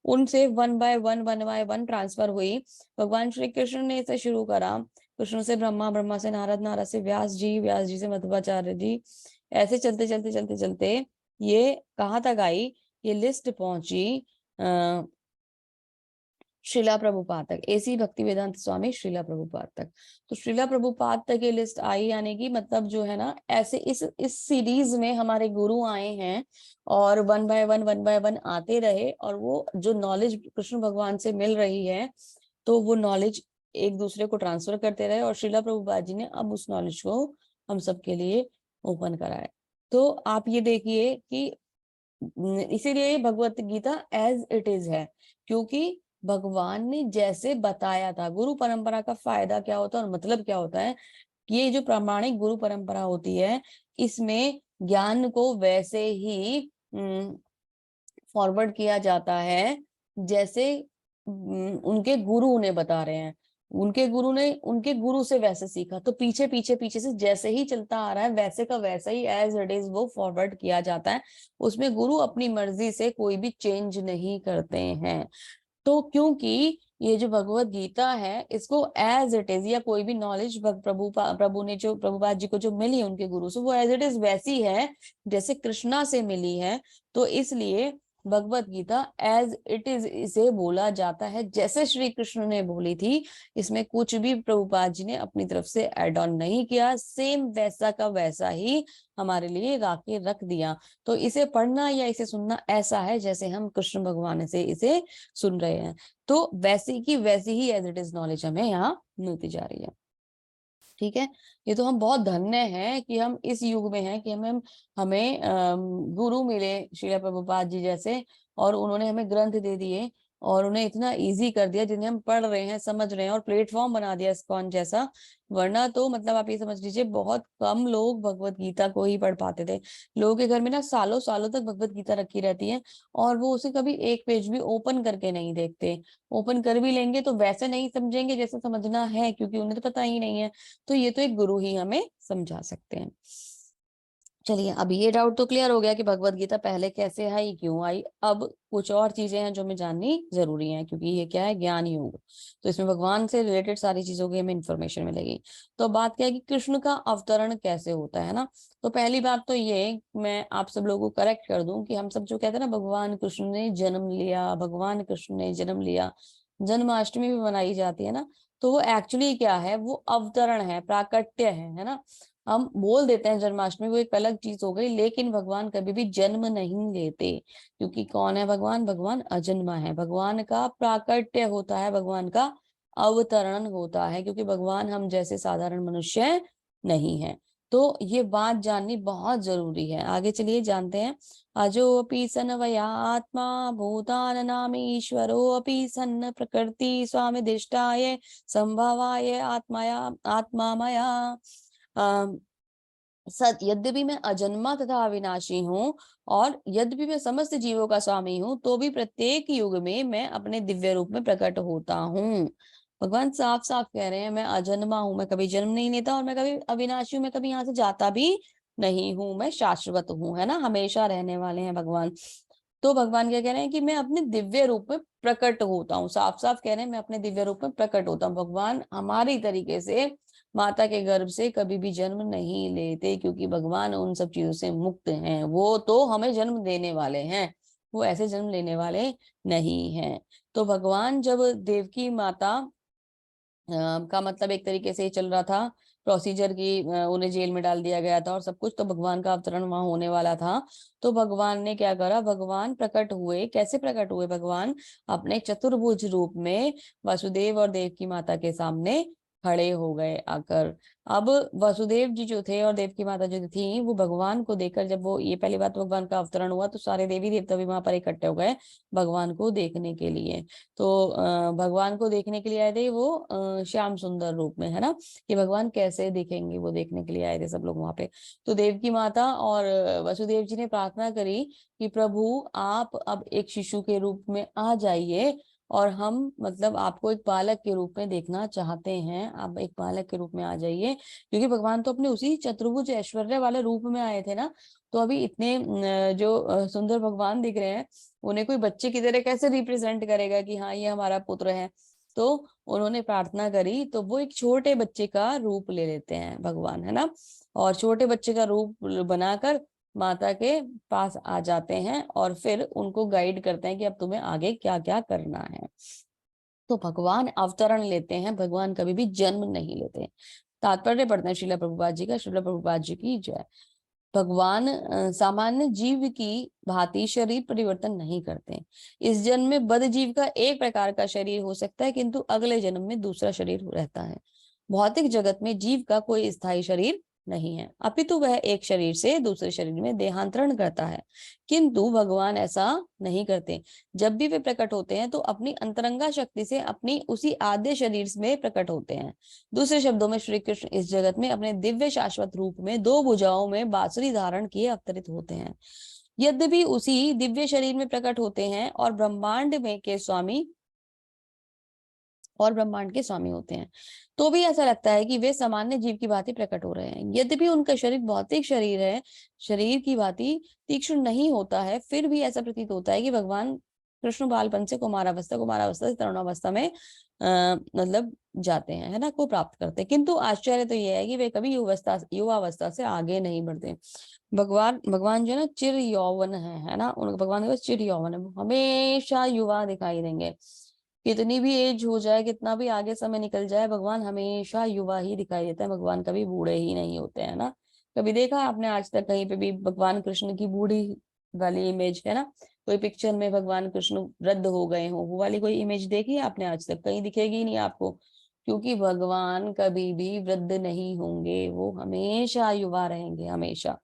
उनसे वन बाय वन ट्रांसफर हुई। भगवान श्री कृष्ण ने इसे शुरू करा, कृष्ण से ब्रह्मा, ब्रह्मा से नारद, नारद से व्यास जी, व्यास जी से मध्वाचार्य जी, ऐसे चलते चलते चलते चलते ये कहाँ तक आई, ये लिस्ट पहुंची श्रीला प्रभुपाद तक, एसी भक्ति वेदांत स्वामी श्रीला प्रभुपाद तक। तो श्रीला प्रभुपाद तक ये लिस्ट आई, यानी कि मतलब जो है ना, ऐसे इस सीरीज में हमारे गुरु आए हैं और वन बाय वन आते रहे, और वो जो नॉलेज कृष्ण भगवान से मिल रही है तो वो नॉलेज एक दूसरे को ट्रांसफर करते रहे, और श्रीला प्रभुपाद जी ने अब उस नॉलेज को हम सबके लिए ओपन करा है। तो आप ये देखिए कि इसीलिए Bhagavad Gita as it is है, क्योंकि भगवान ने जैसे बताया था। गुरु परंपरा का फायदा क्या होता है और मतलब क्या होता है, ये जो प्रामाणिक गुरु परंपरा होती है, इसमें ज्ञान को वैसे ही फॉरवर्ड किया जाता है जैसे उनके गुरु उन्हें बता रहे हैं। उनके गुरु ने उनके गुरु से वैसे सीखा, तो पीछे पीछे पीछे से जैसे ही चलता आ रहा है वैसे का वैसा ही एज इट इज वो फॉरवर्ड किया जाता है। उसमें गुरु अपनी मर्जी से कोई भी चेंज नहीं करते हैं। तो क्योंकि ये जो भगवत गीता है, इसको एज इट इज, या कोई भी नॉलेज प्रभु ने जो प्रभुपाद जी को जो मिली है उनके गुरु से, वो एज इट इज वैसी है जैसे कृष्णा से मिली है। तो इसलिए Bhagavad Gita as it is इसे बोला जाता है जैसे श्री कृष्ण ने बोली थी। इसमें कुछ भी प्रभुपाद जी ने अपनी तरफ से एड ऑन नहीं किया, सेम वैसा का वैसा ही हमारे लिए लाके रख दिया। तो इसे पढ़ना या इसे सुनना ऐसा है जैसे हम कृष्ण भगवान से इसे सुन रहे हैं। तो वैसी की वैसी ही एज इट इज नॉलेज हमें यहाँ मिलती जा रही है। ठीक है। ये तो हम बहुत धन्य हैं कि हम इस युग में हैं कि हमें हमें गुरु मिले श्रील प्रभुपाद जी जैसे, और उन्होंने हमें ग्रंथ दे दिए और उन्हें इतना इजी कर दिया, जिन्हें हम पढ़ रहे हैं, समझ रहे हैं, और प्लेटफॉर्म बना दिया इस्कॉन जैसा। वरना तो मतलब आप ये समझ लीजिए बहुत कम लोग भगवत गीता को ही पढ़ पाते थे। लोगों के घर में ना सालों सालों तक भगवत गीता रखी रहती है और वो उसे कभी एक पेज भी ओपन करके नहीं देखते। ओपन कर भी लेंगे तो वैसे नहीं समझेंगे जैसे समझना है, क्योंकि उन्हें तो पता ही नहीं है। तो ये तो एक गुरु ही हमें समझा सकते हैं। चलिए, अब ये डाउट तो क्लियर हो गया कि भगवत गीता पहले कैसे आई, क्यों आई। अब कुछ और चीजें हैं जो हमें जाननी जरूरी है, क्योंकि ये क्या है, ज्ञान योग। तो इसमें भगवान से रिलेटेड सारी चीजों की हमें इन्फॉर्मेशन मिलेगी। तो बात क्या है कि कृष्ण का अवतरण कैसे होता है ना। तो पहली बात तो ये, मैं आप सब लोगों को करेक्ट कर दूं कि हम सब जो कहते हैं ना, भगवान कृष्ण ने जन्म लिया, भगवान कृष्ण ने जन्म लिया, जन्माष्टमी भी मनाई जाती है ना, तो वो एक्चुअली क्या है, वो अवतरण है, प्राकट्य है ना। हम बोल देते हैं जन्माष्टमी, वो एक अलग चीज हो गई, लेकिन भगवान कभी भी जन्म नहीं लेते, क्योंकि कौन है भगवान, भगवान अजन्मा है। भगवान का प्राकट्य होता है, भगवान का अवतरण होता है, क्योंकि भगवान हम जैसे साधारण मनुष्य नहीं है। तो ये बात जाननी बहुत जरूरी है। आगे चलिए जानते हैं। अजोऽपि सन् वयात्मा भूतान नामीश्वरोऽपि सन् प्रकृति स्वामिदिष्टाय संभवाय आत्मया आत्मा मया। सत यद्यपि मैं अजन्मा तथा अविनाशी हूँ, और यद्यपि मैं समस्त जीवों का स्वामी हूँ, तो भी प्रत्येक युग में मैं अपने दिव्य रूप में प्रकट होता हूँ। भगवान साफ साफ कह रहे हैं, मैं अजन्मा हूं, मैं कभी जन्म नहीं लेता, और मैं कभी अविनाशी हूँ, मैं कभी यहाँ से जाता भी नहीं हूं, मैं शाश्वत हूँ, है ना, हमेशा रहने वाले हैं भगवान। तो भगवान क्या कह रहे हैं कि मैं अपने दिव्य रूप में प्रकट होता हूँ, साफ साफ कह रहे हैं मैं अपने दिव्य रूप में प्रकट होता हूँ। भगवान हमारी तरीके से माता के गर्भ से कभी भी जन्म नहीं लेते, क्योंकि भगवान उन सब चीजों से मुक्त हैं। वो तो हमें जन्म देने वाले हैं, वो ऐसे जन्म लेने वाले नहीं हैं। तो भगवान जब देवकी माता का मतलब एक तरीके से चल रहा था प्रोसीजर की, उन्हें जेल में डाल दिया गया था और सब कुछ, तो भगवान का अवतरण वहां होने वाला था। तो भगवान ने क्या करा, भगवान प्रकट हुए। कैसे प्रकट हुए भगवान, अपने चतुर्भुज रूप में वसुदेव और देवकी माता के सामने खड़े हो गए आकर। अब वसुदेव जी जो थे और देवकी माता जो थी, वो भगवान को देखकर, जब वो ये पहली बात भगवान का अवतरण हुआ, तो सारे देवी देवता भी वहां पर इकट्ठे हो गए भगवान को देखने के लिए। तो भगवान को देखने के लिए आए थे वो श्याम सुंदर रूप में, है ना, कि भगवान कैसे दिखेंगे, वो देखने के लिए आए थे सब लोग वहां पे। तो देवकी माता और वसुदेव जी ने प्रार्थना करी कि प्रभु आप अब एक शिशु के रूप में आ जाइए, और हम मतलब आपको एक बालक के रूप में देखना चाहते हैं, आप एक बालक के रूप में आ जाइए। क्योंकि भगवान तो अपने उसी चतुर्भुज ऐश्वर्य वाले रूप में आए थे ना, तो अभी इतने जो सुंदर भगवान दिख रहे हैं, उन्हें कोई बच्चे की तरह कैसे रिप्रेजेंट करेगा कि हाँ ये हमारा पुत्र है। तो उन्होंने प्रार्थना करी, तो वो एक छोटे बच्चे का रूप ले लेते हैं भगवान, है ना, और छोटे बच्चे का रूप बनाकर माता के पास आ जाते हैं, और फिर उनको गाइड करते हैं कि अब तुम्हें आगे क्या क्या करना है। तो भगवान अवतरण लेते हैं, भगवान कभी भी जन्म नहीं लेते। तात्पर्य पढ़ते हैं श्रीला प्रभुपाद जी का। श्रीला प्रभुपाद जी की जय। भगवान सामान्य जीव की भांति शरीर परिवर्तन नहीं करते। इस जन्म में बद्ध जीव का एक प्रकार का शरीर हो सकता है, किंतु अगले जन्म में दूसरा शरीर रहता है। भौतिक जगत में जीव का कोई स्थायी शरीर नहीं है, अपितु वह एक शरीर से दूसरे शरीर में देहांतरण करता है। किंतु भगवान ऐसा नहीं करते। जब भी वे प्रकट होते हैं, तो अपनी अंतरंगा शक्ति से अपनी उसी आद्य शरीर में प्रकट होते हैं। दूसरे शब्दों में श्री कृष्ण इस जगत में अपने दिव्य शाश्वत रूप में दो भुजाओं में बांसुरी धारण किए अवतरित होते हैं। यद्यपि उसी दिव्य शरीर में प्रकट होते हैं, और ब्रह्मांड के स्वामी होते हैं, तो भी ऐसा लगता है कि वे सामान्य जीव की भांति प्रकट हो रहे हैं। यद्यपि उनका शरीर भौतिक शरीर है, शरीर की भांति तीक्ष्ण नहीं होता है, फिर भी ऐसा प्रतीत होता है कि भगवान कृष्ण बालपन से कुमारावस्था, कुमारावस्था से तरुणावस्था में मतलब जाते हैं, है ना, को प्राप्त करते हैं। किंतु आश्चर्य तो यह है कि वे कभी युवावस्था से आगे नहीं बढ़ते। भगवान भगवान जो है ना, चिर यौवन है ना, उन भगवान के पास चिर यौवन है, हमेशा युवा दिखाई देंगे। कितनी भी एज हो जाए, कितना भी आगे समय निकल जाए, भगवान हमेशा युवा ही दिखाई देता है। भगवान कभी बूढ़े ही नहीं होते हैं ना। कभी देखा आपने आज तक कहीं पे भी भगवान कृष्ण की बूढ़ी वाली इमेज, है ना, कोई पिक्चर में भगवान कृष्ण वृद्ध हो गए हो, वो वाली कोई इमेज देखी है आपने आज तक? कहीं दिखेगी ही नहीं आपको, क्योंकि भगवान कभी भी वृद्ध नहीं होंगे, वो हमेशा युवा रहेंगे, हमेशा।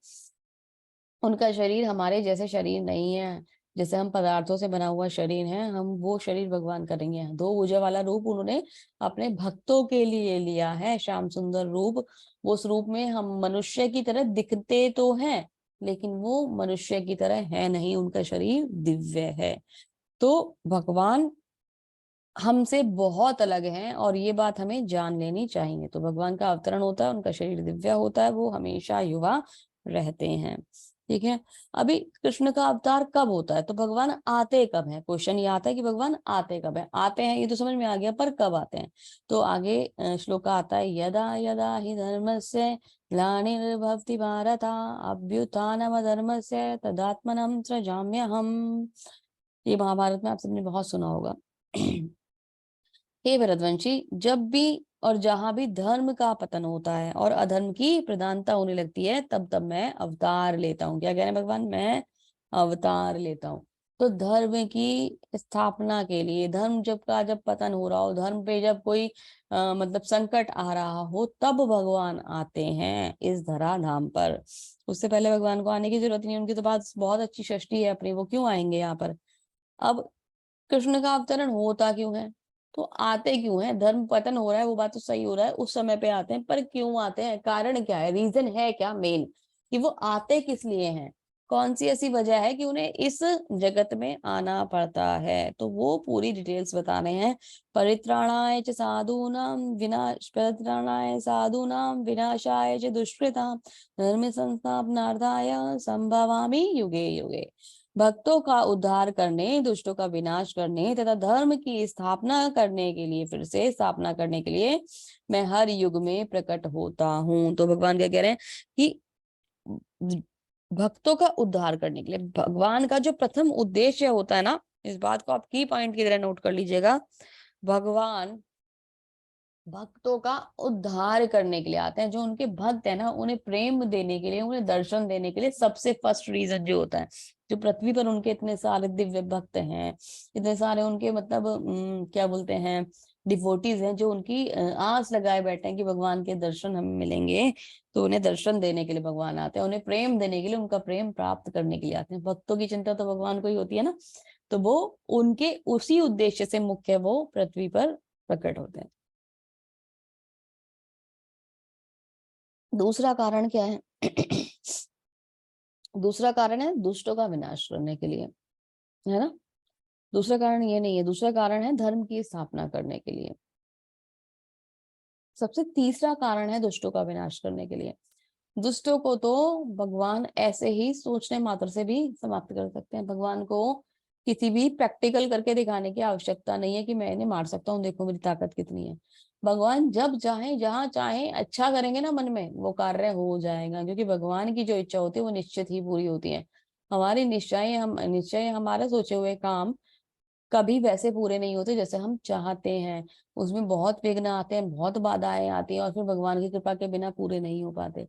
उनका शरीर हमारे जैसे शरीर नहीं है, जैसे हम पदार्थों से बना हुआ शरीर है, हम वो शरीर भगवान करेंगे। दो भुजा वाला रूप उन्होंने अपने भक्तों के लिए लिया है, श्याम सुंदर रूप। वो उस रूप में हम मनुष्य की तरह दिखते तो हैं, लेकिन वो मनुष्य की तरह है नहीं, उनका शरीर दिव्य है। तो भगवान हमसे बहुत अलग हैं, और ये बात हमें जान लेनी चाहिए। तो भगवान का अवतरण होता है, उनका शरीर दिव्य होता है, वो हमेशा युवा रहते हैं। ठीक है, अभी कृष्ण का अवतार कब होता है, तो भगवान आते कब है, क्वेश्चन ये आता है कि भगवान आते कब है। आते हैं ये तो समझ में आ गया, पर कब आते हैं, तो आगे श्लोक आता है, यदा यदा हि धर्मस्य ग्लानिर्भवति भारत अभ्युत्थानमधर्मस्य तदात्मनं सृजाम्यहम्। ये महाभारत में आप सबने बहुत सुना होगा। हे भरतवंशी, जब भी और जहां भी धर्म का पतन होता है और अधर्म की प्रधानता होने लगती है, तब तब मैं अवतार लेता हूँ। क्या कह रहे हैं भगवान, मैं अवतार लेता हूँ। तो धर्म की स्थापना के लिए, धर्म जब पतन हो रहा हो, धर्म पे जब कोई मतलब संकट आ रहा हो, तब भगवान आते हैं इस धरा धाम पर। उससे पहले भगवान को आने की जरूरत नहीं है, उनकी तो बात बहुत अच्छी सृष्टि है अपनी, वो क्यों आएंगे यहाँ पर। अब कृष्ण का अवतरण होता क्यों है, तो आते क्यों है, धर्म पतन हो रहा है वो बात तो सही हो रहा है, उस समय पे आते हैं, पर क्यों आते हैं, कारण क्या है, रीजन है क्या मेन, कि वो आते किस लिए हैं, कौन सी ऐसी वजह है कि उन्हें इस जगत में आना पड़ता है, तो वो पूरी डिटेल्स बताने हैं। परित्राणाय च साधूनाम विनाशाय च दुष्कृताम धर्म संस्थापनार्थाय संभवामि युगे युगे। भक्तों का उद्धार करने, दुष्टों का विनाश करने तथा धर्म की स्थापना करने के लिए, फिर से स्थापना करने के लिए मैं हर युग में प्रकट होता हूँ। तो भगवान क्या कह रहे हैं कि भक्तों का उद्धार करने के लिए भगवान का जो प्रथम उद्देश्य होता है ना, इस बात को आप की पॉइंट की तरह नोट कर लीजिएगा, भगवान भक्तों का उद्धार करने के लिए आते हैं। जो उनके भक्त है ना, उन्हें प्रेम देने के लिए, उन्हें दर्शन देने के लिए सबसे फर्स्ट रीजन जो होता है, जो पृथ्वी पर उनके इतने सारे दिव्य भक्त हैं, इतने सारे उनके मतलब क्या बोलते हैं, डिवोटीज हैं, जो उनकी आस लगाए बैठे हैं कि भगवान के दर्शन हमें मिलेंगे, तो उन्हें दर्शन देने के लिए भगवान आते हैं, उन्हें प्रेम देने के लिए, उनका प्रेम प्राप्त करने के लिए आते हैं। भक्तों की चिंता तो भगवान को ही होती है ना, तो वो उनके उसी उद्देश्य से मुख्य वो पृथ्वी पर प्रकट होते हैं। दूसरा कारण क्या है? दूसरा कारण है दुष्टों का विनाश करने के लिए, है ना। दूसरा कारण ये नहीं है, दूसरा कारण है धर्म की स्थापना करने के लिए। सबसे तीसरा कारण है दुष्टों का विनाश करने के लिए। दुष्टों को तो भगवान ऐसे ही सोचने मात्र से भी समाप्त कर सकते हैं। भगवान को किसी भी प्रैक्टिकल करके दिखाने की आवश्यकता नहीं है कि मैं इन्हें मार सकता हूँ, देखो मेरी ताकत कितनी है। भगवान जब चाहे जहां चाहे अच्छा करेंगे ना, मन में वो कार्य हो जाएगा, क्योंकि भगवान की जो इच्छा होती है वो निश्चित ही पूरी होती है। हमारी निश्चय हमारे सोचे हुए काम कभी वैसे पूरे नहीं होते जैसे हम चाहते हैं। उसमें बहुत विघ्न आते हैं, बहुत बाधाएं आती हैं, और फिर भगवान की कृपा के बिना पूरे नहीं हो पाते।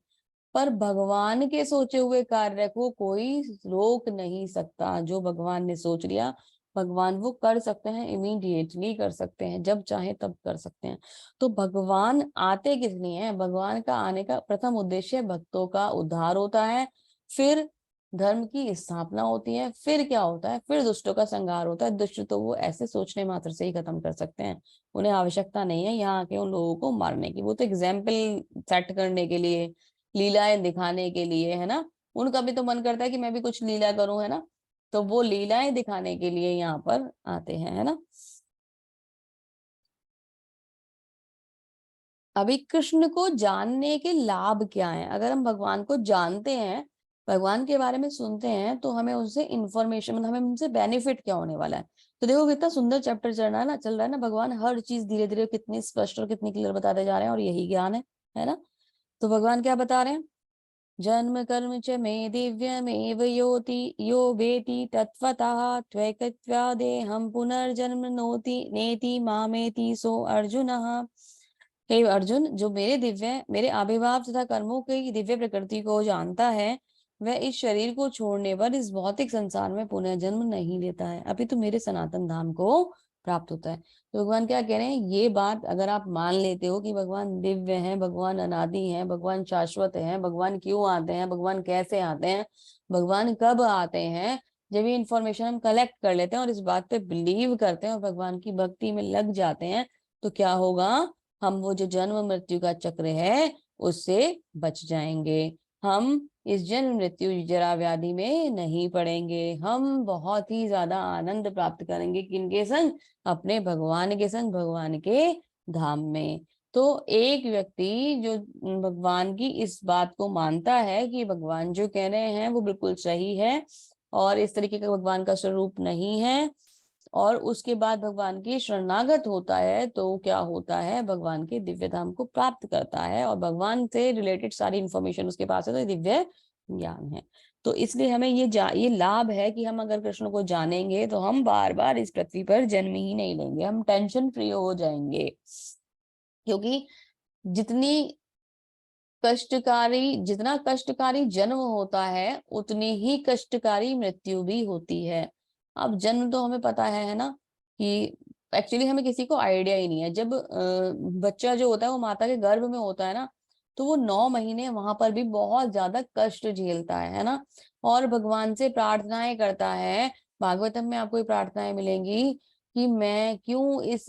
पर भगवान के सोचे हुए कार्य को कोई रोक नहीं सकता। जो भगवान ने सोच लिया, भगवान वो कर सकते हैं, इमीडिएटली कर सकते हैं, जब चाहे तब कर सकते हैं। तो भगवान आते किस लिए हैं, भगवान का आने का प्रथम उद्देश्य भक्तों का उद्धार होता है, फिर धर्म की स्थापना होती है, फिर क्या होता है, फिर दुष्टों का संहार होता है। दुष्ट तो वो ऐसे सोचने मात्र से ही खत्म कर सकते हैं, उन्हें आवश्यकता नहीं है यहाँ के उन लोगों को मारने की। वो तो एग्जाम्पल सेट करने के लिए, लीलाएं दिखाने के लिए, है ना। उनका भी तो मन करता है कि मैं भी कुछ लीला करूं, है ना। तो वो लीलाएं दिखाने के लिए यहाँ पर आते हैं, है ना। अभी कृष्ण को जानने के लाभ क्या है, अगर हम भगवान को जानते हैं, भगवान के बारे में सुनते हैं, तो हमें उससे इंफॉर्मेशन, मतलब हमें उनसे बेनिफिट क्या होने वाला है। तो देखो कितना सुंदर चैप्टर चल रहा है ना, भगवान हर चीज धीरे धीरे कितनी स्पष्ट और कितनी क्लियर बताते जा रहे हैं, और यही ज्ञान है ना। तो भगवान क्या बता रहे हैं, जन्म कर्म च मे दिव्यमेव योति यो वेति तत्वतः त्वैकत्वादेहं पुनर्जन्म नोति नेति मामेति सो अर्जुनः। हे अर्जुन, जो मेरे आविर्भाव तथा कर्मों की दिव्य प्रकृति को जानता है, वह इस शरीर को छोड़ने पर इस भौतिक संसार में पुनः जन्म नहीं लेता है, अभी तो मेरे सनातन धाम को प्राप्त होता है। तो भगवान क्या कह रहे हैं, ये बात अगर आप मान लेते हो कि भगवान दिव्य हैं, भगवान अनादि हैं, भगवान शाश्वत हैं, भगवान क्यों आते हैं, भगवान कैसे आते हैं, भगवान कब आते हैं, जब ये इन्फॉर्मेशन हम कलेक्ट कर लेते हैं और इस बात पे बिलीव करते हैं और भगवान की भक्ति में लग जाते हैं, तो क्या होगा, हम वो जो जन्म मृत्यु का चक्र है उससे बच जाएंगे। हम इस जन्म मृत्यु जरा व्याधि में नहीं पड़ेंगे, हम बहुत ही ज्यादा आनंद प्राप्त करेंगे, किनके संग, अपने भगवान के संग, भगवान के धाम में। तो एक व्यक्ति जो भगवान की इस बात को मानता है कि भगवान जो कह रहे हैं वो बिल्कुल सही है और इस तरीके का भगवान का स्वरूप नहीं है, और उसके बाद भगवान की शरणागत होता है, तो क्या होता है, भगवान के दिव्य धाम को प्राप्त करता है और भगवान से रिलेटेड सारी इंफॉर्मेशन उसके पास है, तो दिव्य ज्ञान है। तो इसलिए हमें ये लाभ है कि हम अगर कृष्ण को जानेंगे तो हम बार बार इस पृथ्वी पर जन्म ही नहीं लेंगे, हम टेंशन फ्री हो जाएंगे। क्योंकि जितनी जितना कष्टकारी जन्म होता है उतनी ही कष्टकारी मृत्यु भी होती है। अब जन्म तो हमें पता है ना, कि एक्चुअली हमें किसी को आइडिया ही नहीं है। जब बच्चा जो होता है वो माता के गर्भ में होता है ना, तो वो 9 महीने वहां पर भी बहुत ज्यादा कष्ट झेलता है ना, और भगवान से प्रार्थनाएं करता है। भागवतम में आपको ये प्रार्थनाएं मिलेंगी कि मैं क्यों इस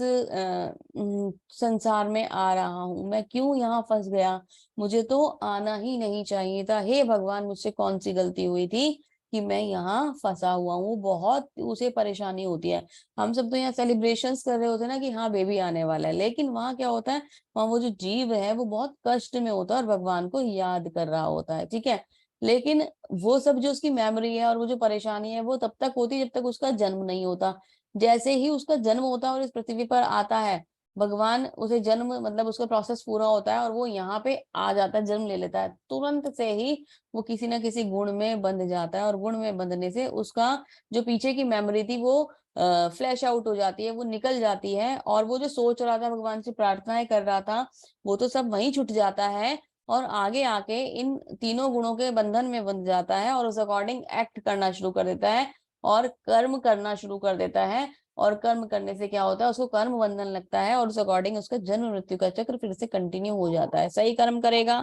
संसार में आ रहा हूँ, मैं क्यों यहाँ फंस गया, मुझे तो आना ही नहीं चाहिए था, हे भगवान मुझसे कौन सी गलती हुई थी कि मैं यहाँ फंसा हुआ हूँ। बहुत उसे परेशानी होती है। हम सब तो यहाँ सेलिब्रेशंस कर रहे होते हैं ना कि हाँ बेबी आने वाला है, लेकिन वहां क्या होता है, वहां वो जो जीव है वो बहुत कष्ट में होता है और भगवान को याद कर रहा होता है, ठीक है। लेकिन वो सब जो उसकी मेमोरी है और वो जो परेशानी है वो तब तक होती है जब तक उसका जन्म नहीं होता। जैसे ही उसका जन्म होता है और इस पृथ्वी पर आता है, भगवान उसे जन्म मतलब उसका प्रोसेस पूरा होता है और वो यहाँ पे आ जाता है, जन्म ले लेता है, तुरंत से ही वो किसी ना किसी गुण में बंध जाता है, और गुण में बंधने से उसका जो पीछे की मेमोरी थी वो फ्लैश आउट हो जाती है, वो निकल जाती है, और वो जो सोच रहा था, भगवान से प्रार्थनाएं कर रहा था, वो तो सब वहीं छूट जाता है, और आगे आके इन तीनों गुणों के बंधन में बंध जाता है और उस अकॉर्डिंग एक्ट करना शुरू कर देता है और कर्म करना शुरू कर देता है। और कर्म करने से क्या होता है, उसको कर्म बंधन लगता है और उस अकॉर्डिंग उसका जन्म मृत्यु का चक्र फिर से कंटिन्यू हो जाता है। सही कर्म करेगा।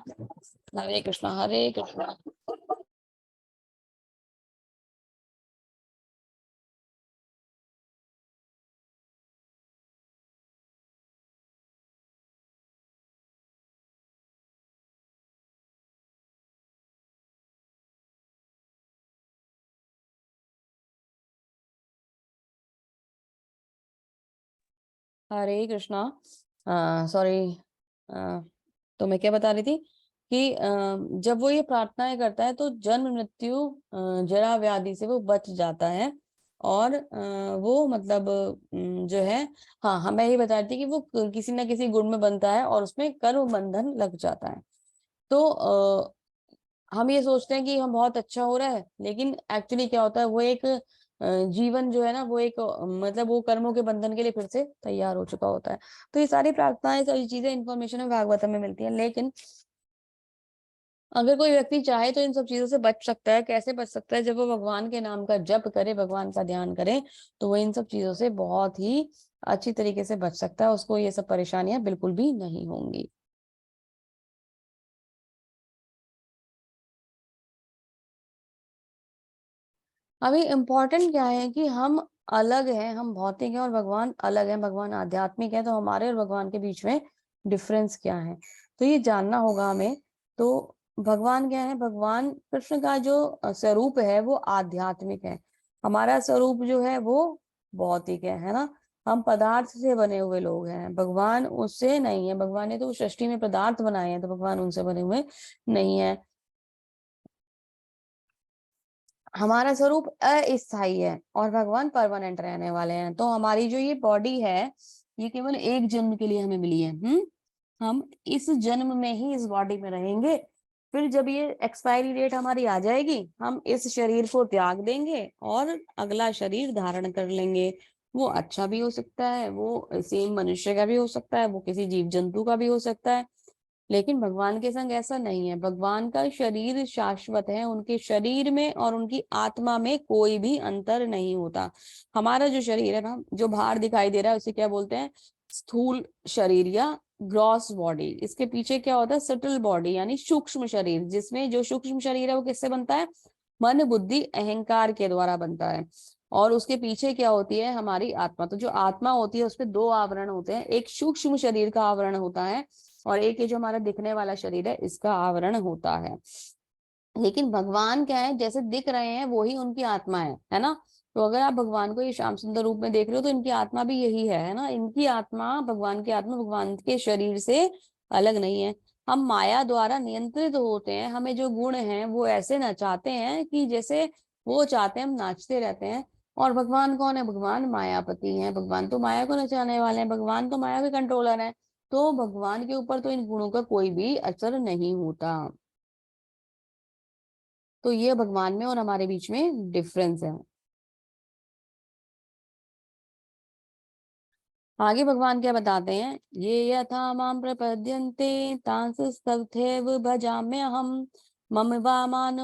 हरे कृष्णा हरे कृष्णा। हरे कृष्णा। सॉरी, तो मैं क्या बता रही थी कि जब वो ये प्रार्थनाएं करता है तो जन्म मृत्यु जरा व्याधि से वो बच जाता है, और वो मतलब जो है, हाँ मैं ही बता रही थी कि वो किसी ना किसी गुण में बनता है और उसमें कर्म बंधन लग जाता है। तो हम ये सोचते हैं कि हम बहुत अच्छा हो रहा है, लेकिन एक्चुअली क्या होता है, वो एक जीवन जो है ना, वो एक मतलब वो कर्मों के बंधन के लिए फिर से तैयार हो चुका होता है। तो ये सारी प्रार्थनाएं, सारी चीजें, इन्फॉर्मेशन में भागवतम में मिलती है। लेकिन अगर कोई व्यक्ति चाहे तो इन सब चीजों से बच सकता है। कैसे बच सकता है? जब वो भगवान के नाम का जप करे, भगवान का ध्यान करे, तो वो इन सब चीजों से बहुत ही अच्छी तरीके से बच सकता है, उसको ये सब परेशानियां बिल्कुल भी नहीं होंगी। अभी इम्पोर्टेंट क्या है कि हम अलग हैं, हम भौतिक हैं और भगवान अलग है, भगवान आध्यात्मिक है, तो हमारे और भगवान के बीच में डिफरेंस क्या है, तो ये जानना होगा हमें। तो भगवान क्या है, भगवान कृष्ण का जो स्वरूप है वो आध्यात्मिक है। हमारा स्वरूप जो है वो भौतिक है ना। हम पदार्थ से बने हुए लोग हैं, भगवान उससे नहीं है। भगवान ने तो सृष्टि में पदार्थ बनाए हैं, तो भगवान उनसे बने हुए नहीं है। हमारा स्वरूप अस्थायी है और भगवान परमानेंट रहने वाले हैं। तो हमारी जो ये बॉडी है, ये केवल एक जन्म के लिए हमें मिली है। हम इस जन्म में ही इस बॉडी में रहेंगे, फिर जब ये एक्सपायरी डेट हमारी आ जाएगी, हम इस शरीर को त्याग देंगे और अगला शरीर धारण कर लेंगे। वो अच्छा भी हो सकता है, वो सेम मनुष्य का भी हो सकता है, वो किसी जीव जंतु का भी हो सकता है। लेकिन भगवान के संग ऐसा नहीं है। भगवान का शरीर शाश्वत है, उनके शरीर में और उनकी आत्मा में कोई भी अंतर नहीं होता। हमारा जो शरीर है ना, जो बाहर दिखाई दे रहा है, उसे क्या बोलते हैं, स्थूल शरीर या ग्रॉस बॉडी। इसके पीछे क्या होता है, सटल बॉडी यानी सूक्ष्म शरीर, जिसमें जो सूक्ष्म शरीर है वो किससे बनता है, मन बुद्धि अहंकार के द्वारा बनता है। और उसके पीछे क्या होती है, हमारी आत्मा। तो जो आत्मा होती है उस पर दो आवरण होते हैं, एक सूक्ष्म शरीर का आवरण होता है और एक ये जो हमारा दिखने वाला शरीर है इसका आवरण होता है। लेकिन भगवान क्या है, जैसे दिख रहे हैं वो ही उनकी आत्मा है ना। तो अगर आप भगवान को ये श्याम सुंदर रूप में देख रहे हो तो इनकी आत्मा भी यही है ना, इनकी आत्मा, भगवान की आत्मा भगवान के शरीर से अलग नहीं है। हम माया द्वारा नियंत्रित होते हैं, हमें जो गुण हैं वो ऐसे नचाते हैं कि जैसे वो चाहते हैं हम नाचते रहते हैं। और भगवान कौन है? भगवान मायापति हैं, भगवान तो माया को नचाने वाले हैं, भगवान तो माया के कंट्रोलर हैं। तो भगवान के ऊपर तो इन गुणों का कोई भी असर नहीं होता। तो ये भगवान में और हमारे बीच में डिफरेंस है। आगे भगवान क्या बताते हैं, ये यथा माम प्रपद्यन्ते तांस्तथैव भजाम्यहम् मम वामान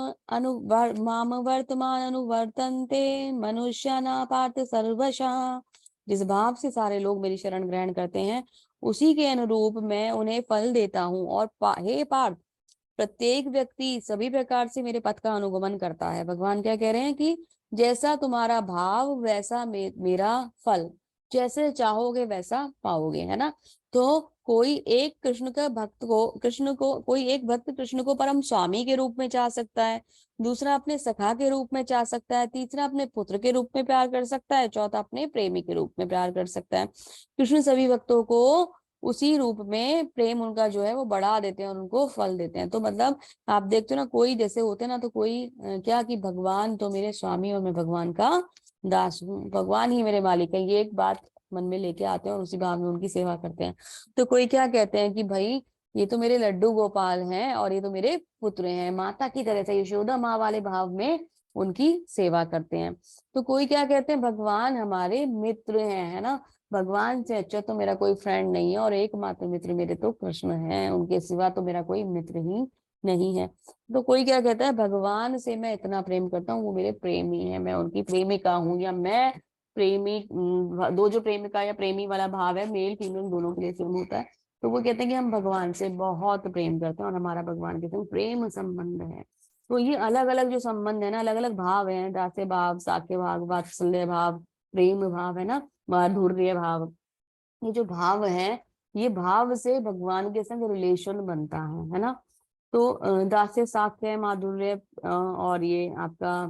माम वर्तमान अनुवर्तन्ते मनुष्याना पार्थ सर्वशः। जिस भाव से सारे लोग मेरी शरण ग्रहण करते हैं उसी के अनुरूप मैं उन्हें फल देता हूँ। और हे पार्थ, प्रत्येक व्यक्ति सभी प्रकार से मेरे पथ का अनुगमन करता है। भगवान क्या कह रहे हैं कि जैसा तुम्हारा भाव वैसा मेरा फल, जैसे चाहोगे वैसा पाओगे, है ना। तो कोई एक कोई एक भक्त कृष्ण को परम स्वामी के रूप में चाह सकता है, दूसरा अपने सखा के रूप में चाह सकता है, तीसरा अपने पुत्र के रूप में प्यार कर सकता है, चौथा अपने प्रेमी के रूप में प्यार कर सकता है। कृष्ण सभी भक्तों को उसी रूप में प्रेम उनका जो है वो बढ़ा देते हैं और उनको फल देते हैं। तो मतलब आप देखते हो ना, कोई जैसे होते हैं ना, तो कोई क्या कि भगवान तो मेरे स्वामी और मैं भगवान का दास हूँ, भगवान ही मेरे मालिक है, ये एक बात मन में लेके आते हैं और उसी भाव में उनकी सेवा करते हैं। तो कोई क्या कहते हैं कि भाई ये तो मेरे लड्डू गोपाल हैं और ये तो मेरे पुत्र हैं, माता की तरह से यशोदा माँ वाले भाव में उनकी सेवा करते हैं। तो कोई क्या कहते हैं, भगवान हमारे मित्र हैं, है ना, भगवान से अच्छा तो मेरा कोई फ्रेंड नहीं है और एकमात्र मित्र मेरे तो कृष्ण हैं, उनके सिवा तो मेरा कोई मित्र ही नहीं है। तो कोई क्या कहता है, भगवान से मैं इतना प्रेम करता हूँ, वो मेरे प्रेमी है, मैं उनकी प्रेमिका हूँ, या मैं प्रेमी, दो जो प्रेमिका या प्रेमी वाला भाव है मेल फीमेल दोनों के लिए सेम होता है। तो वो कहते हैं कि हम भगवान से बहुत प्रेम करते हैं और हमारा भगवान के संग प्रेम संबंध है। तो ये अलग अलग जो संबंध है ना, अलग अलग भाव है, दास्य भाव, साख्य भाव, वात्सल्य भाव, प्रेम भाव, है ना, माधुर्य भाव, ये जो भाव है, ये भाव से भगवान के संग रिलेशन बनता है ना। तो दास्य, साख्य, माधुर्य और ये आपका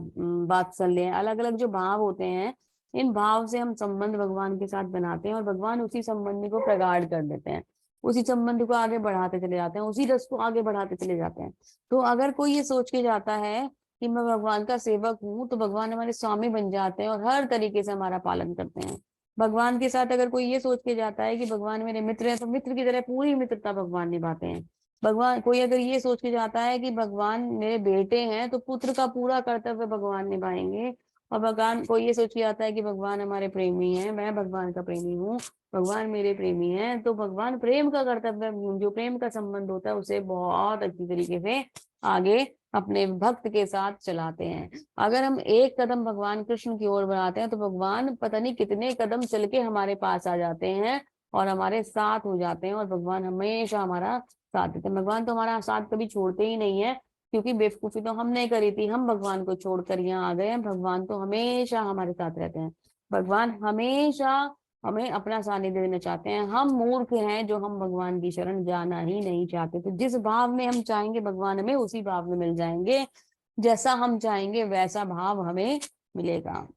वात्सल्य, अलग अलग जो भाव होते हैं, इन भाव से हम संबंध भगवान के साथ बनाते हैं और भगवान उसी संबंध को प्रगाढ़ कर देते हैं, उसी संबंध को आगे बढ़ाते चले जाते हैं, उसी रस को आगे बढ़ाते चले जाते हैं। तो अगर कोई ये सोच के जाता है कि मैं भगवान का सेवक हूँ, तो भगवान हमारे स्वामी बन जाते हैं और हर तरीके से हमारा पालन करते हैं। भगवान के साथ अगर कोई ये सोच के जाता है कि भगवान मेरे मित्र हैं, तो मित्र की तरह पूरी मित्रता भगवान निभाते हैं। भगवान, कोई अगर ये सोच के जाता है कि भगवान मेरे बेटे हैं, तो पुत्र का पूरा कर्तव्य भगवान निभाएंगे। और भगवान, कोई ये सोच के आता है कि भगवान हमारे प्रेमी हैं, मैं भगवान का प्रेमी हूँ, भगवान मेरे प्रेमी हैं, तो भगवान प्रेम का कर्तव्य, जो प्रेम का संबंध होता है, उसे बहुत अच्छी तरीके से आगे अपने भक्त के साथ चलाते हैं। अगर हम एक कदम भगवान कृष्ण की ओर बढ़ाते हैं तो भगवान पता नहीं कितने कदम चल के हमारे पास आ जाते हैं और हमारे साथ हो जाते हैं, और भगवान हमेशा हमारा साथ देते हैं। भगवान तो हमारा साथ कभी छोड़ते ही नहीं है, क्योंकि बेवकूफी तो हमने करी थी, हम भगवान को छोड़कर यहाँ आ गए हैं। भगवान तो हमेशा हमारे साथ रहते हैं, भगवान हमेशा हमें अपना सानिध्य देना चाहते हैं। हम मूर्ख हैं जो हम भगवान की शरण जाना ही नहीं चाहते। तो जिस भाव में हम चाहेंगे भगवान हमें उसी भाव में मिल जाएंगे, जैसा हम चाहेंगे वैसा भाव हमें मिलेगा।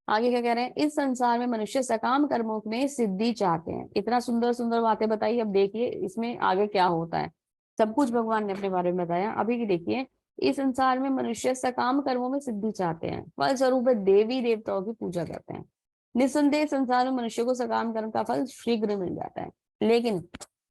आगे क्या कह रहे हैं, इस संसार में मनुष्य सकाम कर्मों में सिद्धि चाहते हैं। इतना सुंदर सुंदर बातें बताई, अब देखिए इसमें आगे क्या होता है। सब कुछ भगवान ने अपने बारे में बताया। अभी की देखिए, इस संसार में मनुष्य सकाम कर्मों में सिद्धि चाहते हैं, फल स्वरूप देवी देवताओं की पूजा करते हैं। निस्संदेह संसार में मनुष्य को सकाम कर्म का फल शीघ्र मिल जाता है, लेकिन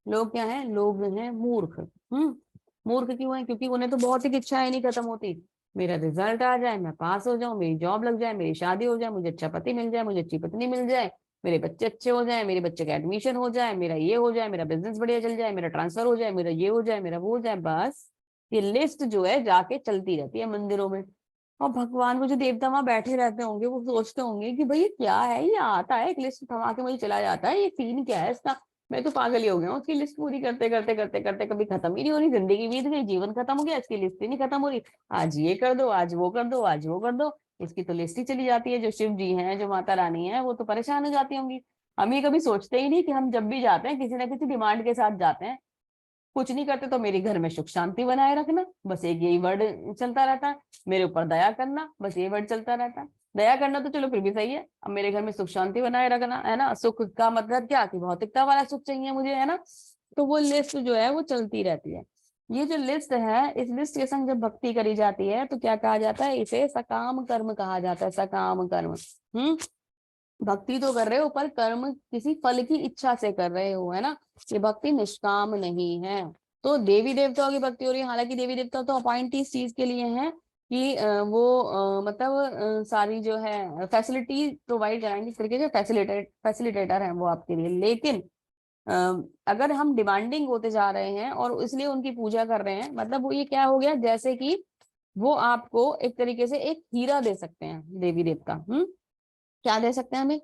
लोग क्या है, लोग हैं मूर्ख। मूर्ख क्यों है? क्योंकि उन्हें तो बहुत ही इच्छाएं नहीं खत्म होती। मेरा रिजल्ट आ जाए, मैं पास हो जाऊं, मेरी जॉब लग जाए, मेरी शादी हो जाए, मुझे अच्छा पति मिल जाए, मुझे अच्छी पत्नी मिल जाए, मेरे बच्चे अच्छे हो जाए, मेरे बच्चे का एडमिशन हो जाए, मेरा ये हो जाए, मेरा बिजनेस बढ़िया चल जाए, मेरा ट्रांसफर हो जाए, मेरा ये हो जाए, मेरा वो हो जाए। बस ये लिस्ट जो है जाके चलती रहती है मंदिरों में। और भगवान को जो देवता वहां बैठे रहते होंगे वो सोचते होंगे कि भाई ये क्या है, ये आता है एक लिस्ट थमा के मुझे चला जाता है, ये सीन क्या है इसका, मैं तो पागल ही हो गया हूँ। उसकी लिस्ट पूरी करते करते करते करते कभी खत्म ही नहीं हो रही, जिंदगी बीत गई, जीवन खत्म हो गया, इसकी लिस्ट ही नहीं खत्म हो रही। आज ये कर दो, आज वो कर दो, आज वो कर दो, इसकी तो लिस्ट ही चली जाती है। जो शिव जी हैं, जो माता रानी है, वो तो परेशान हो जाती होंगी। हम ये कभी सोचते ही नहीं कि हम जब भी जाते हैं किसी ना किसी डिमांड के साथ जाते हैं। कुछ नहीं करते तो मेरे घर में सुख शांति बनाए रखना, बस एक यही वर्ड चलता रहता है। मेरे ऊपर दया करना, बस ये वर्ड चलता रहता है। दया करना तो चलो फिर भी सही है, अब मेरे घर में सुख शांति बनाए रखना है ना। सुख का मतलब क्या कि भौतिकता वाला सुख चाहिए मुझे, है ना। तो वो लिस्ट जो है वो चलती रहती है। ये जो लिस्ट है, इस लिस्ट के संग जब भक्ति करी जाती है तो क्या कहा जाता है, इसे सकाम कर्म कहा जाता है, सकाम कर्म। भक्ति तो कर रहे हो पर कर्म किसी फल की इच्छा से कर रहे हो, है ना। ये भक्ति निष्काम नहीं है। तो देवी देवताओं की भक्ति हो रही है, हालांकि देवी देवता तो अपॉइंटी इस चीज के लिए हैं कि वो मतलब सारी जो है फैसिलिटी प्रोवाइड कराएंगे, इस तरीके से फैसिलिटेटर हैं वो आपके लिए। लेकिन अगर हम डिमांडिंग होते जा रहे हैं और इसलिए उनकी पूजा कर रहे हैं, मतलब वो ये क्या हो गया, जैसे कि वो आपको एक तरीके से एक हीरा दे सकते हैं देवी देवता। क्या दे सकते हैं हमें,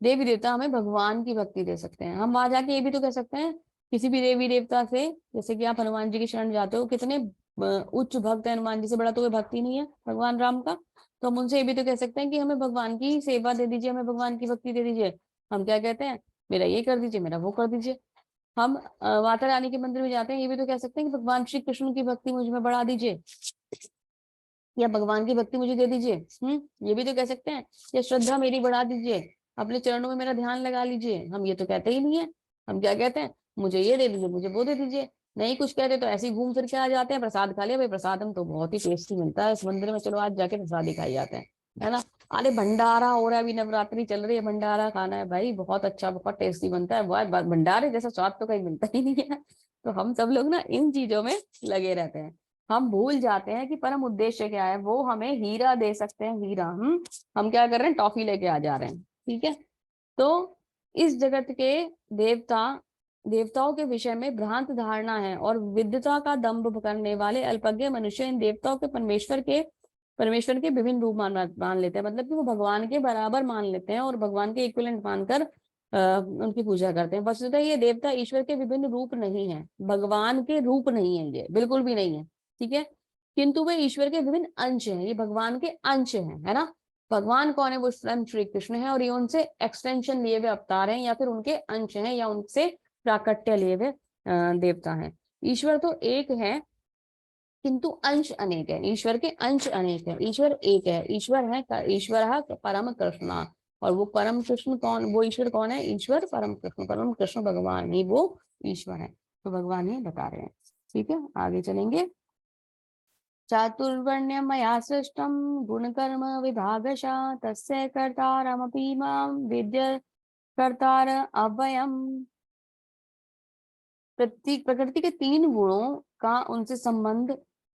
देवी देवता हमें भगवान की भक्ति दे सकते हैं। हम वहां जाके ये भी तो कह सकते हैं किसी भी देवी देवता से, जैसे कि आप हनुमान जी की शरण जाते हो, कितने उच्च भक्त है हनुमान जी से बड़ा तो कोई भक्ति नहीं है भगवान राम का। तो हम उनसे ये भी तो कह सकते हैं कि हमें भगवान की सेवा दे दीजिए, हमें भगवान की भक्ति दे दीजिए। हम क्या कहते हैं, मेरा ये कर दीजिए, मेरा वो कर दीजिए। हम माता रानी के मंदिर में जाते हैं, ये भी तो कह सकते हैं कि भगवान श्री कृष्ण की भक्ति मुझ में बढ़ा दीजिए, या भगवान की भक्ति मुझे दे दीजिए। ये भी तो कह सकते हैं, या श्रद्धा मेरी बढ़ा दीजिए, अपने चरणों में मेरा ध्यान लगा लीजिए। हम ये तो कहते ही नहीं है। हम क्या कहते हैं, मुझे ये दे दीजिए, मुझे वो दे दीजिए। नहीं कुछ कहते तो ऐसे ही घूम फिर के आ जाते हैं, प्रसाद खा लिया भाई, प्रसाद हम तो बहुत ही टेस्टी मिलता है इस मंदिर में, चलो आज जाके प्रसाद ही खाई जाते हैं, है ना। अरे भंडारा हो रहा है, अभी नवरात्रि चल रही है, भंडारा खाना है भाई, बहुत अच्छा बहुत टेस्टी बनता है, बहुत भंडारे जैसा स्वाद तो कहीं मिलता ही नहीं है। तो हम सब लोग ना इन चीजों में लगे रहते हैं। हम भूल जाते हैं कि परम उद्देश्य क्या है, वो हमें हीरा दे सकते हैं, हीरा। हम क्या कर रहे हैं, टॉफी लेके आ जा रहे हैं, ठीक है। तो इस जगत के देवता देवताओं के विषय में भ्रांत धारणा है और विद्वता का दंभ करने वाले अल्पज्ञ मनुष्य इन देवताओं के परमेश्वर के विभिन्न रूप मान लेते हैं, मतलब कि वो भगवान के बराबर मान लेते हैं और भगवान के इक्विवेलेंट मानकर उनकी पूजा करते हैं। वस्तुतः ये देवता ईश्वर के विभिन्न रूप नहीं है, भगवान के रूप नहीं है, ये बिल्कुल भी नहीं है, ठीक है। किंतु वे ईश्वर के विभिन्न अंश हैं, ये भगवान के अंश हैं, है ना। भगवान कौन है, वो स्वयं श्री कृष्ण है और ये उनसे एक्सटेंशन लिए हुए अवतार हैं, या फिर उनके अंश हैं, या उनसे प्राकट्य लिए हुए देवता हैं। ईश्वर तो एक है किंतु अंश अनेक है, ईश्वर के अंश अनेक है, ईश्वर एक है। ईश्वर परम कृष्ण, और वो परम कृष्ण कौन, वो ईश्वर कौन है, ईश्वर परम कृष्ण भगवान ही वो ईश्वर है। तो भगवान ही बता रहे हैं, ठीक है। आगे चलेंगे। चातुर्वर्ण्यं मया सृष्टं गुणकर्म विभागशः तस्य कर्तारमपि मां विद्य कर्तार अव्ययम्। प्रकृति के तीन गुणों का उनसे संबंध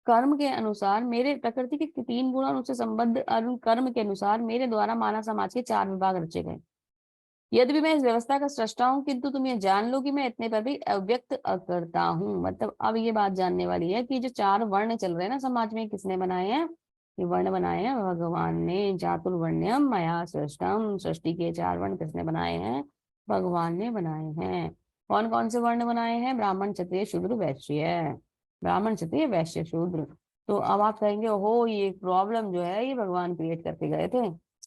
कर्म के अनुसार मेरे प्रकृति के तीन गुण और उनसे संबंध कर्म के अनुसार मेरे द्वारा मानव समाज के चार विभाग रचे गए। यद्यपि मैं इस व्यवस्था का सृष्टा हूँ, किंतु तुम ये जान लो कि मैं इतने पर भी अव्यक्त करता हूँ। मतलब अब ये बात जानने वाली है कि जो चार वर्ण चल रहे हैं ना समाज में, किसने बनाए हैं, ये वर्ण बनाए हैं भगवान ने। चातुर्वर्ण्यम मया सृष्टम, सृष्टि के चार वर्ण किसने बनाए हैं, भगवान ने बनाए हैं। कौन कौन से वर्ण बनाए हैं, ब्राह्मण क्षत्रिय शूद्र वैश्य, ब्राह्मण क्षत्रिय वैश्य शूद्र। तो अब आप कहेंगे ओहो ये प्रॉब्लम जो है ये भगवान क्रिएट करके गए थे,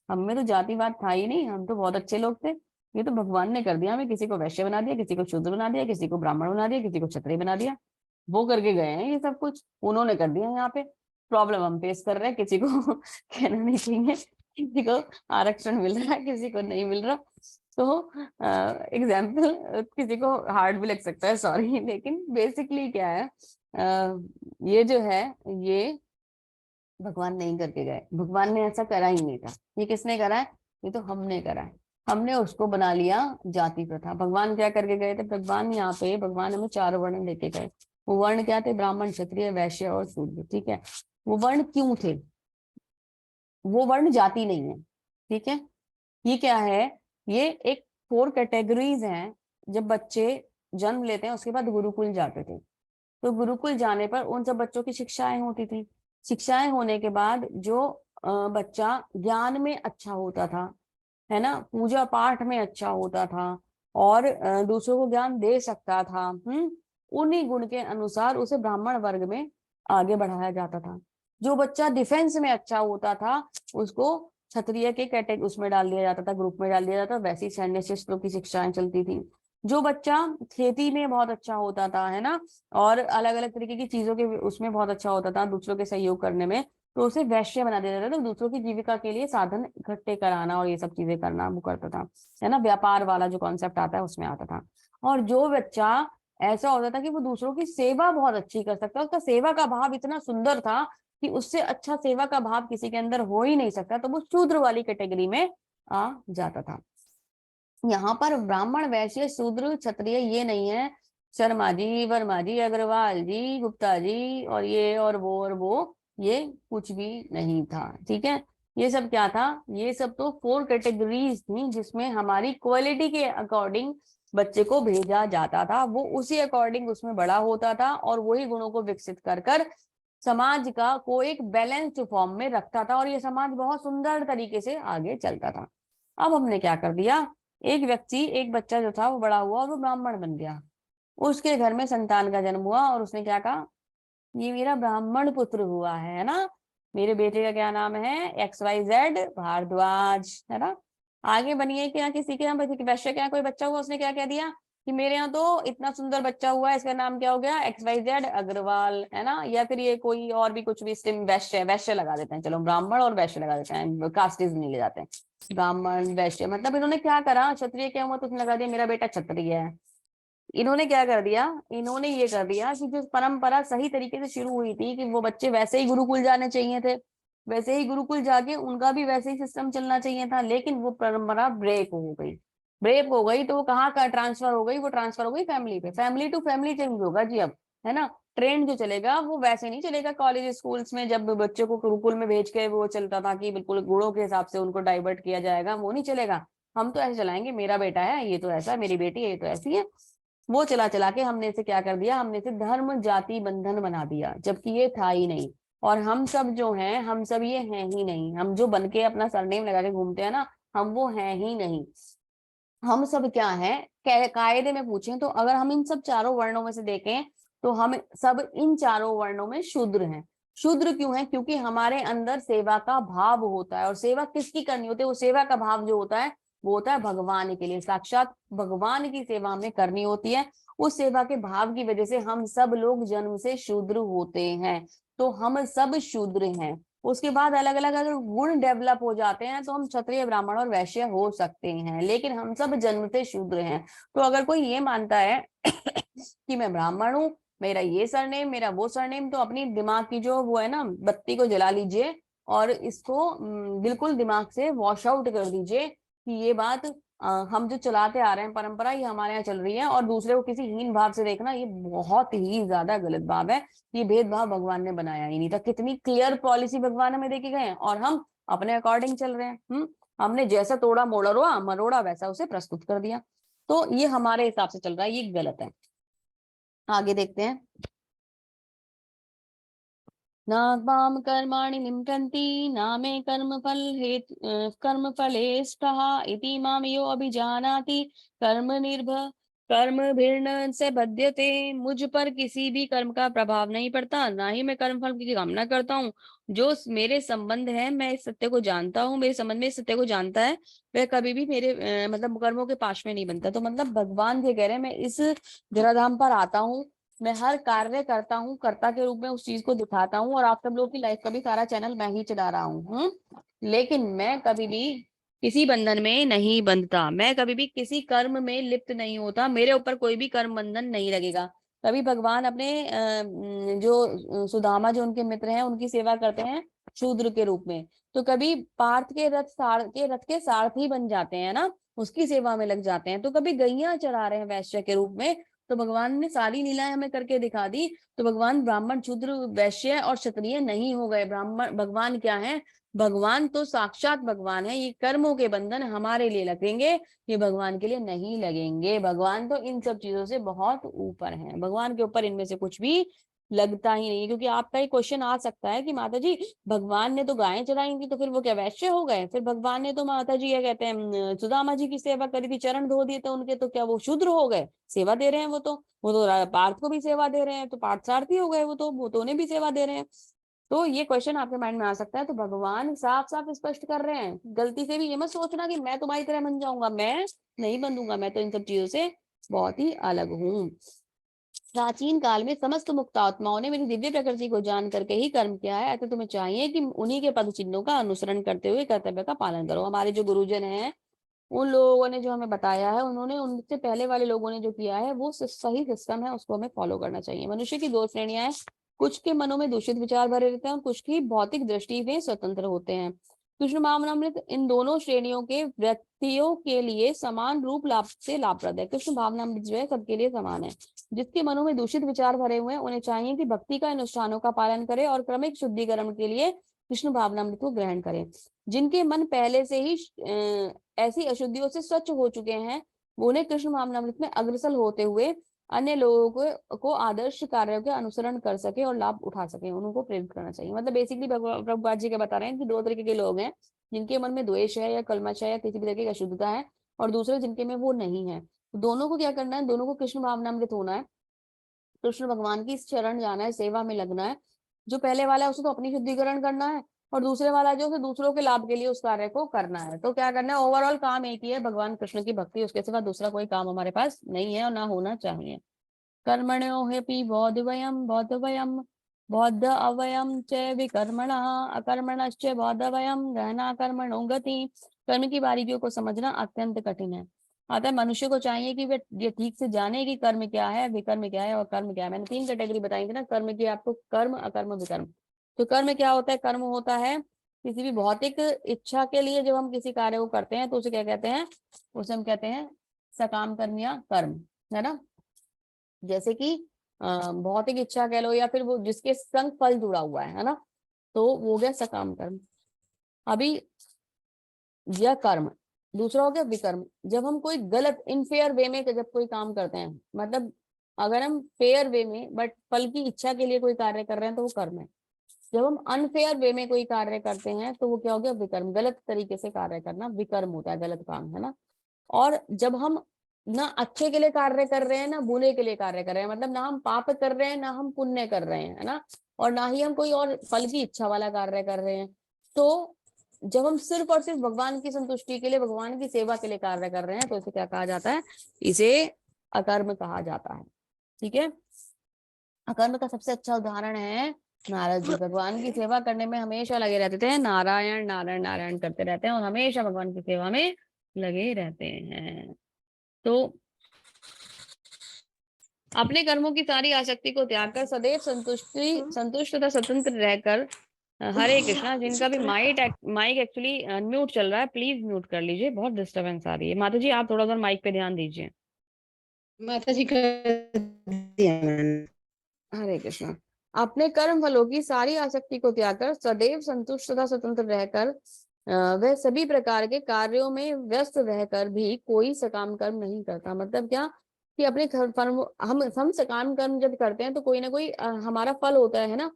हम में तो जातिवाद था ही नहीं, हम तो बहुत अच्छे लोग थे, ये तो भगवान ने कर दिया, हमें किसी को वैश्य बना दिया, किसी को शूद्र बना दिया, किसी को ब्राह्मण बना दिया, किसी को क्षत्रिय बना दिया। वो करके गए हैं ये सब कुछ, उन्होंने कर दिया। यहाँ पे प्रॉब्लम हम फेस कर रहे हैं, किसी को कहना नहीं चाहिए, किसी को आरक्षण मिल रहा है, किसी को नहीं मिल रहा। तो एग्जाम्पल किसी को हार्ड भी लग सकता है, सॉरी, लेकिन बेसिकली क्या है, ये जो है ये भगवान नहीं करके गए, भगवान ने ऐसा करा ही नहीं था। ये किसने करा है, ये तो हमने करा है, हमने उसको बना लिया जाति प्रथा। भगवान क्या करके गए थे, भगवान यहाँ पे भगवान हमें चार वर्ण लेके गए। वो वर्ण क्या थे, ब्राह्मण क्षत्रिय वैश्य और शूद्र, ठीक है। वो वर्ण क्यों थे, वो वर्ण जाति नहीं है, ठीक है। ये क्या है, ये एक 4 कैटेगरीज हैं। जब बच्चे जन्म लेते हैं उसके बाद गुरुकुल जाते थे, तो गुरुकुल जाने पर उन सब बच्चों की शिक्षाएं होती थी। शिक्षाएं होने के बाद जो बच्चा ज्ञान में अच्छा होता था, है ना, पूजा पाठ में अच्छा होता था और दूसरों को ज्ञान दे सकता था, उन्हीं गुण के अनुसार उसे ब्राह्मण वर्ग में आगे बढ़ाया जाता था। जो बच्चा डिफेंस में अच्छा होता था उसको क्षत्रिय के कैटेगरी उसमें डाल दिया जाता था, ग्रुप में डाल दिया जाता था। वैसी सैन्य शस्त्रों की शिक्षाएं चलती थी। जो बच्चा खेती में बहुत अच्छा होता था, है ना, और अलग अलग तरीके की चीजों के उसमें बहुत अच्छा होता था, दूसरों के सहयोग करने में, तो उसे वैश्य बना देता था। तो दूसरों की जीविका के लिए साधन इकट्ठे कराना और ये सब चीजें करना वो करता था, है ना, व्यापार वाला जो कॉन्सेप्ट आता है उसमें आता था। और जो बच्चा ऐसा होता था कि वो दूसरों की सेवा बहुत अच्छी कर सकता है, उसका सेवा का भाव इतना सुंदर था कि उससे अच्छा सेवा का भाव किसी के अंदर हो ही नहीं सकता, तो वो शूद्र वाली कैटेगरी में आ जाता था। यहाँ पर ब्राह्मण वैश्य शूद्र क्षत्रिय ये नहीं है, शर्मा जी, वर्मा जी, अग्रवाल जी, गुप्ता जी और ये और वो, ये कुछ भी नहीं था। ठीक है, ये सब क्या था, ये सब तो 4 कैटेगरीज थी जिसमें हमारी क्वालिटी के अकॉर्डिंग बच्चे को भेजा जाता था, वो उसी अकॉर्डिंग उसमें बड़ा होता था और वही गुणों को विकसित कर कर समाज का को एक बैलेंस्ड फॉर्म में रखता था और ये समाज बहुत सुंदर तरीके से आगे चलता था। अब हमने क्या कर दिया, एक व्यक्ति, एक बच्चा जो था वो बड़ा हुआ और वो ब्राह्मण बन गया, उसके घर में संतान का जन्म हुआ और उसने क्या कहा, ये मेरा ब्राह्मण पुत्र हुआ है ना, मेरे बेटे का क्या नाम है, XYZ भारद्वाज, है ना। आगे बनिए कि यहाँ किसी के यहाँ वैश्य के यहाँ कोई बच्चा हुआ, उसने क्या कह दिया कि मेरे यहाँ तो इतना सुंदर बच्चा हुआ है, इसका नाम क्या हो गया, XYZ अग्रवाल, है ना। या फिर ये कोई और भी कुछ भी स्टिम वैश्य, वैश्य लगा देते हैं, चलो ब्राह्मण और वैश्य लगा देते हैं, कास्टेज नहीं ले जाते हैं, ब्राह्मण वैश्य। मतलब इन्होंने क्या करा, क्षत्रिय क्या हुआ तो उसने लगा दिया मेरा बेटा क्षत्रिय है। इन्होंने क्या कर दिया, इन्होंने ये कर दिया कि जो परंपरा सही तरीके से शुरू हुई थी कि वो बच्चे वैसे ही गुरुकुल जाने चाहिए थे, वैसे ही गुरुकुल जाके उनका भी वैसे ही सिस्टम चलना चाहिए था, लेकिन वो परंपरा ब्रेक हो गई। ब्रेक हो गई तो वो कहाँ का ट्रांसफर हो गई, वो ट्रांसफर हो गई फैमिली पे, फैमिली टू फैमिली चेंज होगा जी अब, है ना। ट्रेंड जो चलेगा वो वैसे नहीं चलेगा, कॉलेज स्कूल्स में जब बच्चों को गुरुकुल में भेज के वो चलता था कि बिल्कुल गुणों के हिसाब से उनको डाइवर्ट किया जाएगा, वो नहीं चलेगा। हम तो ऐसे चलाएंगे, मेरा बेटा है ये तो ऐसा, मेरी बेटी है ये तो ऐसी है। वो चला चला के हमने इसे क्या कर दिया, हमने इसे धर्म जाति बंधन बना दिया, जबकि ये था ही नहीं। और हम सब जो हैं, हम सब ये हैं ही नहीं, हम जो बन के अपना सरनेम लगा के घूमते हैं ना, हम वो हैं ही नहीं। हम सब क्या है, कायदे में पूछें तो अगर हम इन सब चारों वर्णों में से देखें तो हम सब इन चारों वर्णों में शूद्र हैं। शूद्र क्यों है, क्योंकि हमारे अंदर सेवा का भाव होता है, और सेवा किसकी करनी होती है, वो सेवा का भाव जो होता है वो होता है भगवान के लिए, साक्षात भगवान की सेवा हमें करनी होती है। उस सेवा के भाव की वजह से हम सब लोग जन्म से शूद्र होते हैं, तो हम सब शूद्र हैं। उसके बाद अलग अलग अगर गुण डेवलप हो जाते हैं तो हम क्षत्रिय ब्राह्मण और वैश्य हो सकते हैं, लेकिन हम सब जन्म से शूद्र हैं। तो अगर कोई ये मानता है कि मैं ब्राह्मण हूँ, मेरा ये सरनेम, मेरा वो सरनेम, तो अपनी दिमाग की जो वो है ना बत्ती को जला लीजिए और इसको बिल्कुल दिमाग से वॉश आउट कर दीजिए कि ये बात हम जो चलाते आ रहे हैं परंपरा, ये हमारे यहाँ चल रही है, और दूसरे को किसी हीन भाव से देखना ये बहुत ही ज्यादा गलत भाव है। ये भेदभाव भगवान ने बनाया ही नहीं था, कितनी क्लियर पॉलिसी भगवान हमें देके गए हैं और हम अपने अकॉर्डिंग चल रहे हैं। हमने जैसा तोड़ा मोड़ा मरोड़ा वैसा उसे प्रस्तुत कर दिया, तो ये हमारे हिसाब से चल रहा है, ये गलत है। आगे देखते हैं। न त्वां कर्माणि लिम्पन्ति न मे कर्मफल हेतु कर्मफले स्पृहा इति मां यो अभिजानाति कर्म निर्भर कर्मभिर्न से बध्यते। मुझ पर किसी भी कर्म का प्रभाव नहीं पड़ता, ना ही मैं कर्मफल की कामना करता हूँ। जो मेरे संबंध है, मैं इस सत्य को जानता हूँ, मेरे संबंध में इस सत्य को जानता है, वह कभी भी मेरे मतलब कर्मों के पाश में नहीं बनता। तो मतलब भगवान ये कह रहे हैं, मैं इस धराधाम पर आता हूँ, मैं हर कार्य करता हूँ, कर्ता के रूप में उस चीज को दिखाता हूँ, और आप सब लोग की लाइफ का भी सारा चैनल मैं ही चला रहा हूँ। लेकिन मैं कभी भी किसी बंधन में नहीं बंधता, मैं कभी भी किसी कर्म में लिप्त नहीं होता, मेरे ऊपर कोई भी कर्म बंधन नहीं लगेगा। कभी भगवान अपने जो सुदामा जो उनके मित्र हैं उनकी सेवा करते हैं शूद्र के रूप में, तो कभी पार्थ के रथ के सारथी बन जाते हैं ना, उसकी सेवा में लग जाते हैं, तो कभी गैया चरा रहे हैं वैश्य के रूप में। तो भगवान ने सारी लीलाएं हमें करके दिखा दी। तो भगवान ब्राह्मण शूद्र वैश्य और क्षत्रिय नहीं हो गए। ब्राह्मण भगवान क्या है, भगवान तो साक्षात भगवान है। ये कर्मों के बंधन हमारे लिए लगेंगे, ये भगवान के लिए नहीं लगेंगे। भगवान तो इन सब चीजों से बहुत ऊपर है, भगवान के ऊपर इनमें से कुछ भी लगता ही नहीं है। क्योंकि आपका एक क्वेश्चन आ सकता है कि माता जी भगवान ने तो गायें चराई थी, तो फिर वो क्या वैश्य हो गए, फिर भगवान ने तो माता जी ये कहते हैं सुदामा जी की सेवा करी थी, चरण धो दिए तो उनके, तो क्या वो शूद्र हो गए, सेवा दे रहे हैं वो तो पार्थ को भी सेवा दे रहे हैं, तो पार्थ सारथी हो गए, वो तो उन्हें भी सेवा दे रहे हैं। तो ये क्वेश्चन आपके माइंड में आ सकता है। तो भगवान साफ साफ स्पष्ट कर रहे हैं, गलती से भी ये मत सोचना कि मैं तुम्हारी तरह बन जाऊंगा, मैं नहीं बनूंगा, मैं तो इन सब चीजों से बहुत ही अलग हूँ। प्राचीन काल में समस्त मुक्त आत्माओं ने मेरी दिव्य प्रकृति को जान करके ही कर्म किया है, अतः तुम्हें चाहिए कि उन्हीं के पद चिन्हों का अनुसरण करते हुए कर्तव्य का पालन करो। हमारे जो गुरुजन हैं, उन लोगों ने जो हमें बताया है, उन्होंने उनसे पहले वाले लोगों ने जो किया है वो सही सिस्टम है, उसको हमें फॉलो करना चाहिए। मनुष्य की दो श्रेणियां हैं, कुछ के मनों में दूषित विचार भरे रहते हैं और कुछ की भौतिक दृष्टि में स्वतंत्र होते हैं। कृष्ण भावनामृत इन दोनों श्रेणियों के व्यक्तियों के लिए समान रूप लाभ से लाभप्रद है। कृष्ण भावनामृत जो है सबके लिए समान है। जिसके मनों में दूषित विचार भरे हुए हैं, उन्हें चाहिए कि भक्ति का अनुष्ठानों का पालन करें और क्रमिक शुद्धिकरण के लिए कृष्ण भावनामृत को ग्रहण करें। जिनके मन पहले से ही ऐसी अशुद्धियों से स्वच्छ हो चुके हैं, वो उन्हें कृष्ण भावनामृत में अग्रसर होते हुए अन्य लोगों को आदर्श कार्यों के अनुसरण कर सके और लाभ उठा सके, उनको प्रेरित करना चाहिए। मतलब बेसिकली प्रभुपाद जी के बता रहे हैं कि दो तरीके के लोग हैं, जिनके मन में द्वेष है या कलमश है या किसी भी तरीके की अशुद्धता है, और दूसरे जिनके में वो नहीं है। दोनों को क्या करना है, दोनों को कृष्ण भावनामृत होना है, कृष्ण भगवान की शरण जाना है, सेवा में लगना है। जो पहले वाला है उसे तो अपनी शुद्धिकरण करना है, और दूसरे वाला जो उसे दूसरों के लाभ के लिए उस कार्य को करना है। तो क्या करना है, ओवरऑल काम एक ही है, भगवान कृष्ण की भक्ति, उसके सिवा दूसरा कोई काम हमारे पास नहीं है और ना होना चाहिए। कर्मण्यो ह्यपि बौद्धवयम बौद्ध अवयम च विकर्मणः अकर्मणश्च बौद्धवयम गहना कर्मणो गति। कर्म की बारीकियों को समझना अत्यंत कठिन है, अतः मनुष्य को चाहिए कि वे ये ठीक से जाने कि कर्म क्या है, विकर्म क्या है और कर्म क्या है। मैंने 3 कैटेगरी बताई थी ना कर्म की आपको, कर्म, अकर्म, विकर्म। तो कर्म क्या होता है, कर्म होता है किसी भी भौतिक इच्छा के लिए जब हम किसी कार्य को करते हैं तो उसे क्या कहते हैं, उसे हम कहते हैं सकाम कर्म या कर्म, है ना। जैसे कि भौतिक इच्छा कह लो या फिर वो जिसके संग फल जुड़ा हुआ है ना, तो वो हो गया सकाम कर्म। अभी यह कर्म, दूसरा हो गया विकर्म। जब हम कोई गलत इनफेयर वे में जब कोई काम करते हैं, मतलब अगर हम फेयर वे में बट फल की इच्छा के लिए कोई कार्य कर रहे हैं तो वो कर्म है। जब हम अनफेयर वे में कोई कार्य करते हैं तो वो क्या हो गया, विकर्म। गलत तरीके से कार्य करना विकर्म होता है, गलत काम, है ना। और जब हम ना अच्छे के लिए कार्य कर रहे हैं ना बुरे के लिए कार्य कर रहे हैं, मतलब ना हम पाप कर रहे हैं ना हम पुण्य कर रहे हैं, है ना, और ना ही हम कोई और फल की इच्छा वाला कार्य कर रहे हैं, तो जब हम सिर्फ और सिर्फ भगवान की संतुष्टि के लिए, भगवान की सेवा के लिए कार्य कर रहे हैं, तो इसे क्या कहा जाता है, इसे अकर्म कहा जाता है। ठीक है। अकर्म का सबसे अच्छा उदाहरण है नारद जी। भगवान की सेवा करने में हमेशा लगे रहते थे, नारायण नारायण नारायण करते रहते हैं और हमेशा भगवान की सेवा में लगे रहते हैं। तो अपने कर्मों की सारी आसक्ति को त्याग कर सदैव संतुष्ट तथा स्वतंत्र रहकर हरे कृष्णा। जिनका भी माइक एक्चुअली अनम्यूट चल रहा है, प्लीज म्यूट कर लीजिए, बहुत डिस्टरबेंस आ रही है। माता जी आप थोड़ा सा माइक पे ध्यान दीजिए। माता जी कर दिया मैंने। हरे कृष्णा। अपने कर्म फलों की सारी आसक्ति को त्याग कर सदैव संतुष्ट तथा स्वतंत्र रहकर वह सभी प्रकार के कार्यों में व्यस्त रहकर भी कोई सकाम कर्म नहीं करता। मतलब क्या कि अपने कर्म, हम सकाम कर्म जब करते हैं तो कोई ना कोई हमारा फल होता है ना।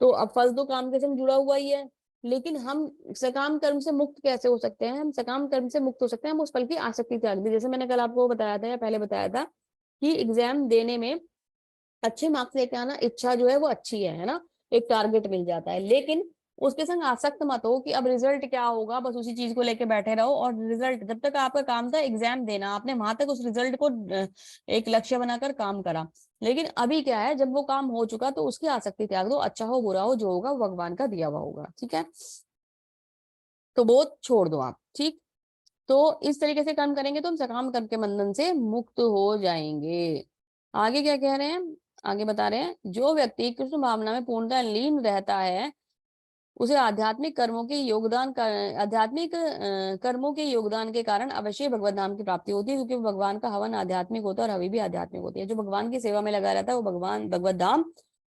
तो अब फल तो काम के संग जुड़ा हुआ ही है, लेकिन हम सकाम कर्म से मुक्त कैसे हो सकते हैं, हम सकाम कर्म से मुक्त हो सकते हैं हम उस फल की आसक्ति त्याग दी। जैसे मैंने कल आपको बताया था या पहले बताया था कि एग्जाम देने में अच्छे मार्क्स लेके आना इच्छा जो है वो अच्छी है ना, एक टारगेट मिल जाता है, लेकिन उसके संग आसक्त मत हो कि अब रिजल्ट क्या होगा, बस उसी चीज को लेके बैठे रहो। और रिजल्ट जब तक आपका काम था एग्जाम देना, आपने वहां तक उस रिजल्ट को एक लक्ष्य बनाकर काम करा, लेकिन अभी क्या है, जब वो काम हो चुका तो उसकी आसक्ति त्याग दो। अच्छा हो बुरा हो जो होगा वो भगवान का दिया हुआ होगा, ठीक है, तो वो छोड़ दो आप। ठीक, तो इस तरीके से काम करेंगे तो हम सकाम कर्म के बंधन से मुक्त हो जाएंगे। आगे क्या कह रहे हैं, आगे बता रहे हैं, जो व्यक्ति कृष्ण भावना में पूर्णतः लीन रहता है उसे आध्यात्मिक कर्मों के योगदान के कारण अवश्य भगवत धाम की प्राप्ति होती है, क्योंकि भगवान का हवन आध्यात्मिक होता है और हवि भी आध्यात्मिक होती है। जो भगवान की सेवा में लगा रहता है वो भगवान भगवत धाम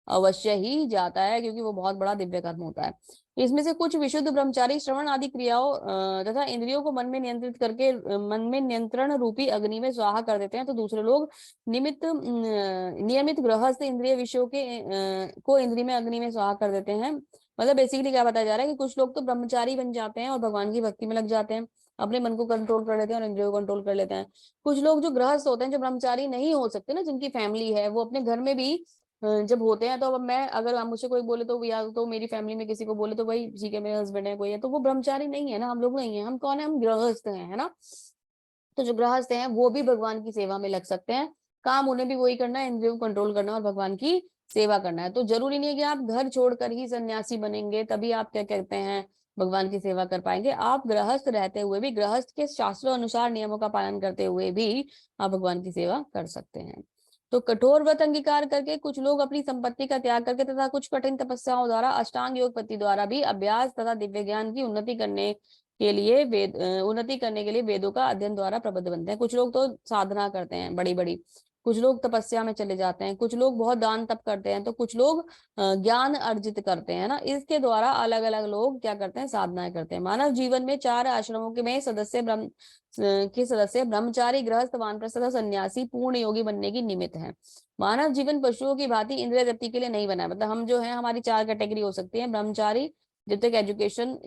अवश्य ही जाता है, क्योंकि वो बहुत बड़ा दिव्य कर्म होता है। इसमें से कुछ विशुद्ध ब्रह्मचारी श्रवण आदि क्रियाओं तथा इंद्रियों को मन में नियंत्रित करके मन में नियंत्रण रूपी अग्नि में स्वाहा कर देते हैं, तो दूसरे लोग नियमित गृहस्थ इंद्रिय विषयों को इंद्रिय में अग्नि में स्वाहा कर देते हैं। मतलब बेसिकली क्या बताया जा रहा है कि कुछ लोग तो ब्रह्मचारी बन जाते हैं और भगवान की भक्ति में लग जाते हैं, अपने मन को कंट्रोल कर लेते हैं और इंद्रियों को कंट्रोल कर लेते हैं। कुछ लोग जो गृहस्थ होते हैं, जो ब्रह्मचारी नहीं हो सकते ना, जिनकी फैमिली है, वो अपने घर में भी जब होते हैं, तो अब मैं अगर मुझसे कोई बोले तो या तो मेरी फैमिली में किसी को बोले तो भाई ठीक है मेरे हस्बैंड है कोई है, तो वो ब्रह्मचारी नहीं है ना, हम लोग नहीं है, हम कौन है, हम गृहस्थ हैं, है ना। तो जो गृहस्थ हैं वो भी भगवान की सेवा में लग सकते हैं, काम उन्हें भी वही करना है, इंद्रियों को कंट्रोल करना और भगवान की सेवा करना है। तो जरूरी नहीं है कि आप घर छोड़कर ही सन्यासी बनेंगे तभी आप क्या कहते हैं भगवान की सेवा कर पाएंगे। आप गृहस्थ रहते हुए भी, गृहस्थ के शास्त्रों अनुसार नियमों का पालन करते हुए भी आप भगवान की सेवा कर सकते हैं। तो कठोर व्रत अंगीकार करके कुछ लोग अपनी संपत्ति का त्याग करके तथा कुछ कठिन तपस्याओं द्वारा, अष्टांग योग पद्धति द्वारा भी अभ्यास तथा दिव्य ज्ञान की उन्नति करने के लिए वेदों का अध्ययन द्वारा प्रबुद्ध बनते हैं। कुछ लोग तो साधना करते हैं बड़ी बड़ी, कुछ लोग तपस्या में चले जाते हैं, कुछ लोग बहुत दान तप करते हैं, तो कुछ लोग ज्ञान अर्जित करते हैं ना। इसके द्वारा अलग अलग लोग क्या करते हैं, साधनाएं करते हैं। मानव जीवन में 4 आश्रमों के में सदस्य ब्रह्मचारी, गृहस्थ, वानप्रस्थ तथा सन्यासी पूर्ण योगी बनने की निमित्त है। मानव जीवन पशुओं की भांति इंद्रिय तृप्ति के लिए नहीं बना है। मतलब हम जो है, हमारी 4 कैटेगरी हो सकती है। ब्रह्मचारी, जब तक एजुकेशन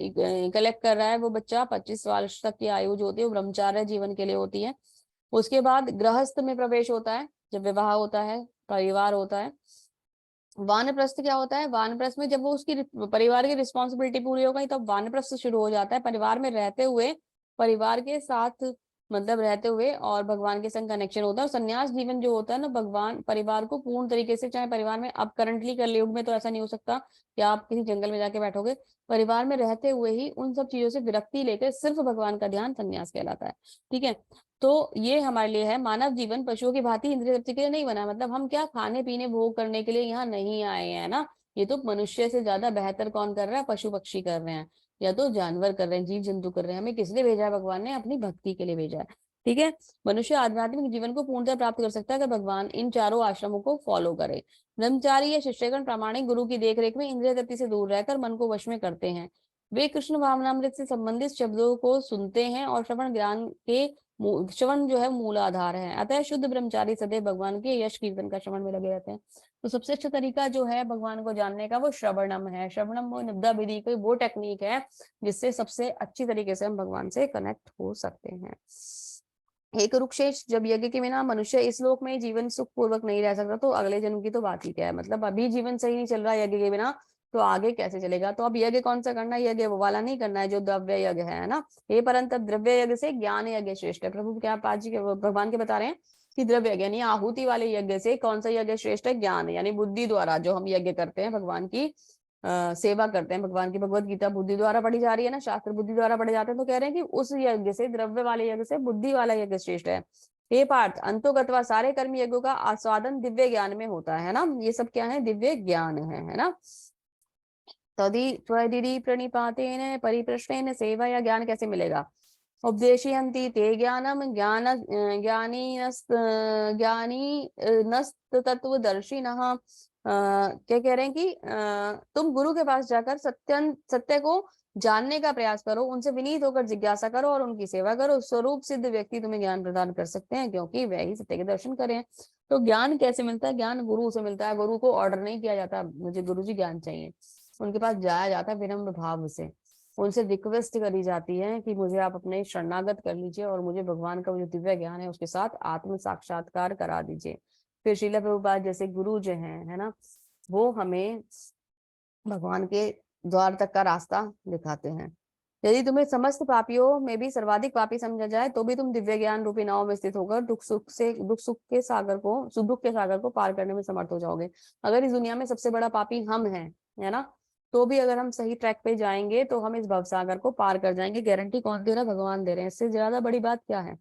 कलेक्ट कर रहा है वो बच्चा, 25 वर्ष तक की आयु जो होती है वो ब्रह्मचार्य जीवन के लिए होती है। उसके बाद गृहस्थ में प्रवेश होता है जब विवाह होता है, परिवार होता है। वानप्रस्थ क्या होता है, वानप्रस्थ में जब वो उसकी परिवार की रिस्पॉन्सिबिलिटी पूरी हो गई तब वानप्रस्थ शुरू हो जाता है। परिवार में रहते हुए, परिवार के साथ मतलब रहते हुए और भगवान के संग कनेक्शन होता है। और संन्यास जीवन जो होता है ना, भगवान परिवार को पूर्ण तरीके से, चाहे परिवार में अब करंटली कलयुग में तो ऐसा नहीं हो सकता कि आप किसी जंगल में जाके बैठोगे, परिवार में रहते हुए ही उन सब चीजों से विरक्ति लेकर सिर्फ भगवान का ध्यान, संन्यास कहलाता है। ठीक है, तो ये हमारे लिए है। मानव जीवन पशुओं की भांति इंद्रिय तृप्ति के लिए नहीं बना। मतलब हम क्या खाने पीने भोग करने के लिए यहाँ नहीं आए हैं ना। ये तो मनुष्य से ज्यादा बेहतर कौन कर रहा है, पशु पक्षी कर रहे हैं या तो जानवर कर रहे हैं, जीव जंतु कर रहे हैं। हमें किस लिए भेजा है, भगवान ने अपनी भक्ति के लिए भेजा है। ठीक है, मनुष्य आध्यात्मिक जीवन को पूर्णतः प्राप्त कर सकता है अगर भगवान इन चारों आश्रमों को फॉलो करे। ब्रह्मचारी या शिष्यगण प्रामाणिक गुरु की देखरेख में इंद्रिय तृप्ति से दूर रहकर मन को वश में करते हैं। वे कृष्ण भावनामृत से संबंधित शब्दों को सुनते हैं और श्रवण जो है मूल आधार है। अतः शुद्ध ब्रह्मचारी सदैव भगवान के यश कीर्तन का श्रवण में लगे रहते हैं। तो सबसे अच्छा तरीका जो है भगवान को जानने का वो श्रवणम है। श्रवणम वो निब्दा विधि कोई वो टेक्निक है जिससे सबसे अच्छी तरीके से हम भगवान से कनेक्ट हो सकते हैं। हे कुरुक्षेत्र, जब यज्ञ के बिना मनुष्य इस लोक में जीवन सुख पूर्वक नहीं रह सकता तो अगले जन्म की तो बात ही क्या है। मतलब अभी जीवन सही नहीं चल रहा यज्ञ के बिना, तो आगे कैसे चलेगा। तो अब यज्ञ कौन सा करना है, यज्ञ वो वाला नहीं करना है जो द्रव्य यज्ञ है ना। हे परंतु द्रव्य यज्ञ से ज्ञान यज्ञ श्रेष्ठ है। प्रभु क्या पाद जी भगवान के बता रहे हैं कि द्रव्य यज्ञ यानी आहुति वाले यज्ञ से कौन सा यज्ञ श्रेष्ठ है, ज्ञान यानी बुद्धि द्वारा जो हम यज्ञ करते हैं, भगवान की सेवा करते हैं। भगवान की भगवत गीता बुद्धि द्वारा पढ़ी जा रही है ना, शास्त्र बुद्धि द्वारा पढ़े जाते हैं। तो कह रहे हैं कि उस यज्ञ से, द्रव्य वाले यज्ञ से बुद्धि वाला यज्ञ श्रेष्ठ है। हे पार्थ, अंतोगत्वा सारे कर्म यज्ञों का आस्वादन दिव्य ज्ञान में होता है ना। ये सब क्या है, दिव्य ज्ञान है ना। त्वदि प्रणिपातेन परिप्रश्नेन सेवा या ज्ञान कैसे मिलेगा। उपदेशयन्ति ते ज्ञानम ज्ञानी नस्तत्वदर्शिनः। क्या कह रहे हैं कि तुम गुरु के पास जाकर सत्य को जानने का प्रयास करो, उनसे विनीत होकर जिज्ञासा करो और उनकी सेवा करो। स्वरूप सिद्ध व्यक्ति तुम्हें ज्ञान प्रदान कर सकते हैं क्योंकि वह ही सत्य के दर्शन करें। तो ज्ञान कैसे मिलता है, ज्ञान गुरु से मिलता है। गुरु को ऑर्डर नहीं किया जाता मुझे गुरु जी ज्ञान चाहिए, उनके पास जाया जाता है विनम्र भाव से। उनसे रिक्वेस्ट करी जाती है कि मुझे आप अपने शरणागत कर लीजिए और मुझे भगवान का जो दिव्य ज्ञान है उसके साथ आत्म साक्षात्कार करा दीजिए। फिर श्रील प्रभुपाद जैसे गुरु जो है ना, वो हमें भगवान के द्वार तक का रास्ता दिखाते हैं। यदि तुम्हें समस्त पापियों में भी सर्वाधिक पापी समझा जाए तो भी तुम दिव्य ज्ञान रूपी नाव में स्थित होकर दुख सुख के सागर को पार करने में समर्थ हो जाओगे। अगर इस दुनिया में सबसे बड़ा पापी हम हैं, है ना, तो भी अगर हम सही ट्रैक पे जाएंगे तो हम इस भवसागर को पार कर जाएंगे। गारंटी कौन दे रहा है, भगवान दे रहे हैं। इससे ज्यादा बड़ी बात क्या है।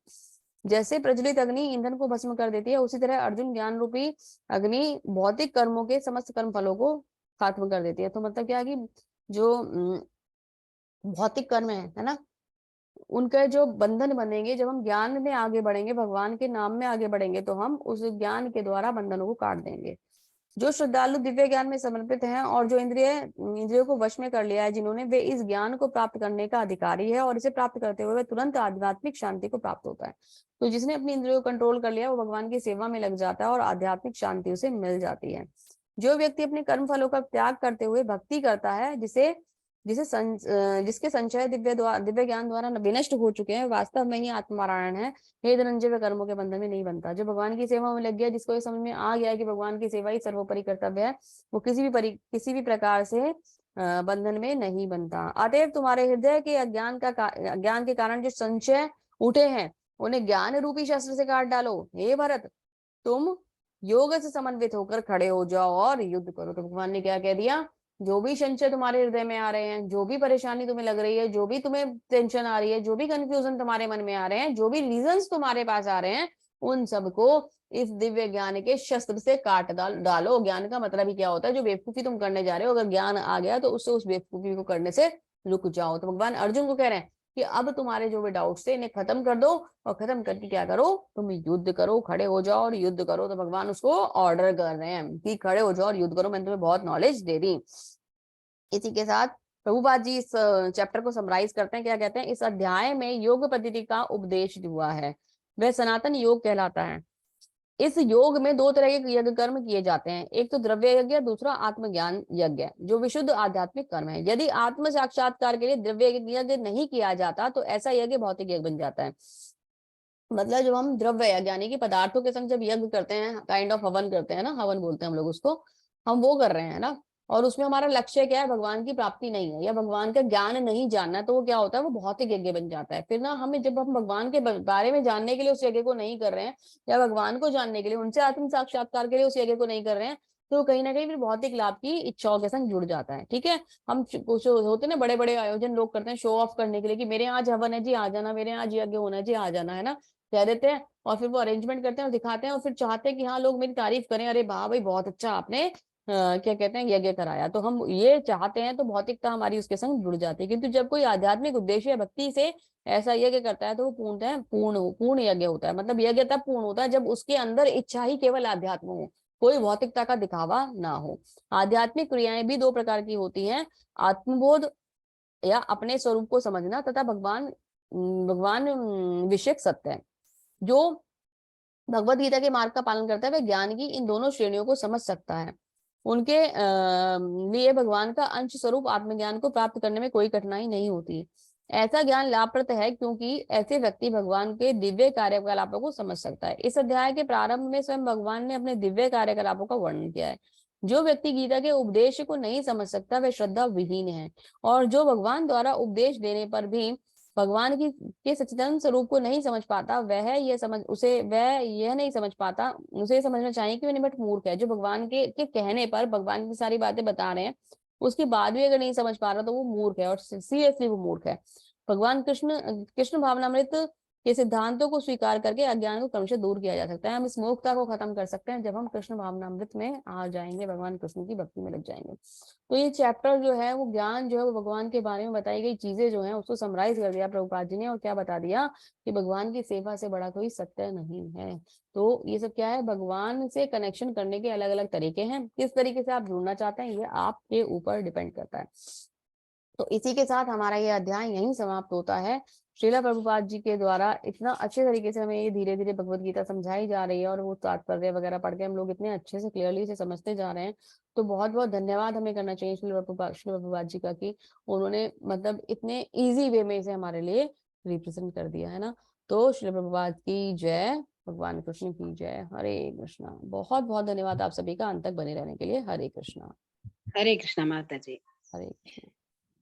जैसे प्रज्वलित अग्नि ईंधन को भस्म कर देती है, उसी तरह अर्जुन ज्ञान रूपी अग्नि भौतिक कर्मों के समस्त कर्म फलों को खत्म कर देती है। तो मतलब क्या है कि जो भौतिक कर्म है ना, उनका जो बंधन बनेंगे, जब हम ज्ञान में आगे बढ़ेंगे, भगवान के नाम में आगे बढ़ेंगे, तो हम उस ज्ञान के द्वारा बंधनों को काट देंगे। जो श्रद्धालु दिव्य ज्ञान में समर्पित हैं और जो इंद्रियों को वश में कर लिया है जिन्होंने, वे इस ज्ञान को प्राप्त करने का अधिकारी है और इसे प्राप्त करते हुए वे तुरंत आध्यात्मिक शांति को प्राप्त होता है। तो जिसने अपनी इंद्रियों को कंट्रोल कर लिया वो भगवान की सेवा में लग जाता है और आध्यात्मिक शांति उसे मिल जाती है। जो व्यक्ति अपने कर्म फलों का त्याग करते हुए भक्ति करता है, जिसके संचय दिव्य ज्ञान द्वारा विनष्ट हो चुके हैं, वास्तव में ही आत्मनारायण है। हे धनंजय, वे कर्मों के बंधन में नहीं बनता। जो भगवान की सेवा में लग गया, जिसको ये समझ में आ गया है कि भगवान की सेवा ही सर्वोपरि कर्तव्य है, वो किसी भी प्रकार से बंधन में नहीं बनता। अतएव तुम्हारे हृदय के अज्ञान के कारण जो संशय उठे हैं उन्हें ज्ञान रूपी शस्त्र से काट डालो। हे भरत, तुम योग से समन्वित होकर खड़े हो जाओ और युद्ध करो। तो भगवान ने क्या कह दिया, जो भी संशय तुम्हारे हृदय में आ रहे हैं, जो भी परेशानी तुम्हें लग रही है, जो भी तुम्हें टेंशन आ रही है, जो भी कंफ्यूजन तुम्हारे मन में आ रहे हैं, जो भी रीजंस तुम्हारे पास आ रहे हैं, उन सबको इस दिव्य ज्ञान के शस्त्र से काट डालो। ज्ञान का मतलब ही क्या होता है, जो बेवकूफी तुम करने जा रहे हो, अगर ज्ञान आ गया तो उससे उस बेवकूफी को करने से रुक जाओ। तो भगवान अर्जुन को कह रहे हैं कि अब तुम्हारे जो भी डाउट्स थे इन्हें खत्म कर दो, और खत्म करके क्या करो, तुम युद्ध करो, खड़े हो जाओ और युद्ध करो। तो भगवान उसको ऑर्डर कर रहे हैं कि खड़े हो जाओ और युद्ध करो, मैंने तुम्हें बहुत नॉलेज दे दी। इसी के साथ प्रभुपाद जी इस चैप्टर को समराइज करते हैं, क्या कहते हैं, इस अध्याय में योग पद्धति का उपदेश हुआ है, वह सनातन योग कहलाता है। इस योग में दो तरह के यज्ञ कर्म किए जाते हैं, एक तो द्रव्य यज्ञ, दूसरा आत्मज्ञान यज्ञ, जो विशुद्ध आध्यात्मिक कर्म है। यदि आत्म साक्षात्कार के लिए द्रव्य यज्ञ नहीं किया जाता तो ऐसा यज्ञ भौतिक यज्ञ बन जाता है। मतलब जब हम द्रव्य यज्ञ यानी कि पदार्थों के संग जब यज्ञ करते हैं, काइंड ऑफ हवन करते हैं ना, हवन बोलते हैं हम लोग उसको, हम वो कर रहे हैं ना, और उसमें हमारा लक्ष्य क्या है, भगवान की प्राप्ति नहीं है या भगवान का ज्ञान नहीं जानना, तो वो क्या होता है, वो भौतिक यज्ञ बन जाता है। फिर ना हमें, जब हम भगवान के बारे में जानने के लिए उस यज्ञ को नहीं कर रहे हैं, या भगवान को जानने के लिए, उनसे आत्म साक्षात्कार के लिए उस यज्ञ को नहीं कर रहे हैं, तो कहीं ना कहीं फिर भौतिक लाभ की इच्छाओं के संग जुड़ जाता है। ठीक है, हम कुछ होते ना बड़े बड़े आयोजन लोग करते हैं शो ऑफ करने के लिए कि मेरे यहाँ आज हवन है जी आ जाना, मेरे यहाँ आज यज्ञ होना है जी आ जाना, है ना, कह देते हैं, और फिर वो अरेंजमेंट करते हैं और दिखाते हैं, और फिर चाहते हैं कि हाँ लोग मेरी तारीफ करें, अरे वाह भाई बहुत अच्छा आपने क्या कहते हैं यज्ञ कराया। तो हम ये चाहते हैं, तो भौतिकता हमारी उसके संग जुड़ जाती है। किंतु जब कोई आध्यात्मिक उद्देश्य या भक्ति से ऐसा यज्ञ करता है तो वो पूर्णतः पूर्ण यज्ञ होता है। मतलब यज्ञ तब पूर्ण होता है जब उसके अंदर इच्छा ही केवल आध्यात्म हो, कोई भौतिकता का दिखावा ना हो। आध्यात्मिक क्रियाएं भी दो प्रकार की होती हैं, आत्मबोध या अपने स्वरूप को समझना, तथा भगवान भगवान विषयक सत्य। जो भगवत गीता के मार्ग का पालन करता है वह ज्ञान की इन दोनों श्रेणियों को समझ सकता है। उनके लिए भगवान का अंश स्वरूप आत्मज्ञान को प्राप्त करने में कोई कठिनाई नहीं होती। ऐसा ज्ञान लाभप्रद है क्योंकि ऐसे व्यक्ति भगवान के दिव्य कार्यकलापों को समझ सकता है। इस अध्याय के प्रारंभ में स्वयं भगवान ने अपने दिव्य कार्यकलापों का वर्णन किया है। जो व्यक्ति गीता के उपदेश को नहीं समझ सकता वह श्रद्धा विहीन है, और जो भगवान द्वारा उपदेश देने पर भी भगवान की के सच्चिदानंद स्वरूप को नहीं समझ पाता, वह यह नहीं समझ पाता, उसे समझना चाहिए कि वह निमट मूर्ख है। जो भगवान के कहने पर भगवान की सारी बातें बता रहे हैं, उसके बाद भी अगर नहीं समझ पा रहा तो वो मूर्ख है, और सीरियसली वो मूर्ख है। भगवान कृष्ण भावनामृत के सिद्धांतों को स्वीकार करके अज्ञान को क्रमशः दूर किया जा सकता है। हम इस मोहता को खत्म कर सकते हैं जब हम कृष्ण भावनामृत में आ जाएंगे, भगवान कृष्ण की भक्ति में लग जाएंगे। तो ये चैप्टर जो है वो ज्ञान जो है वो भगवान के बारे में बताई गई चीजें जो है उसको समराइज कर दिया प्रभुपाद जी ने, और क्या बता दिया कि भगवान की सेवा से बड़ा कोई सत्य नहीं है। तो ये सब क्या है, भगवान से कनेक्शन करने के अलग अलग तरीके हैं, किस तरीके से आप जुड़ना चाहते हैं ये आपके ऊपर डिपेंड करता है। तो इसी के साथ हमारा ये अध्याय यहीं समाप्त होता है। श्रीला प्रभुपाद जी के द्वारा इतना अच्छे तरीके से हमें ये धीरे धीरे भगवत गीता समझाई जा रही है, और वो तात्पर्य वगैरह पढ़ के हम लोग इतने अच्छे से क्लियरली से समझते जा रहे हैं। तो बहुत बहुत धन्यवाद हमें करना चाहिए श्री प्रभुपाद जी का, कि उन्होंने मतलब इतने ईजी वे में इसे हमारे लिए रिप्रेजेंट कर दिया है ना। तो श्री प्रभुपाद की जय, भगवान कृष्ण की जय, हरे कृष्णा। बहुत बहुत धन्यवाद आप सभी का अंत तक बने रहने के लिए। हरे कृष्णा। हरे कृष्णा माता जी। हरे कृष्णा।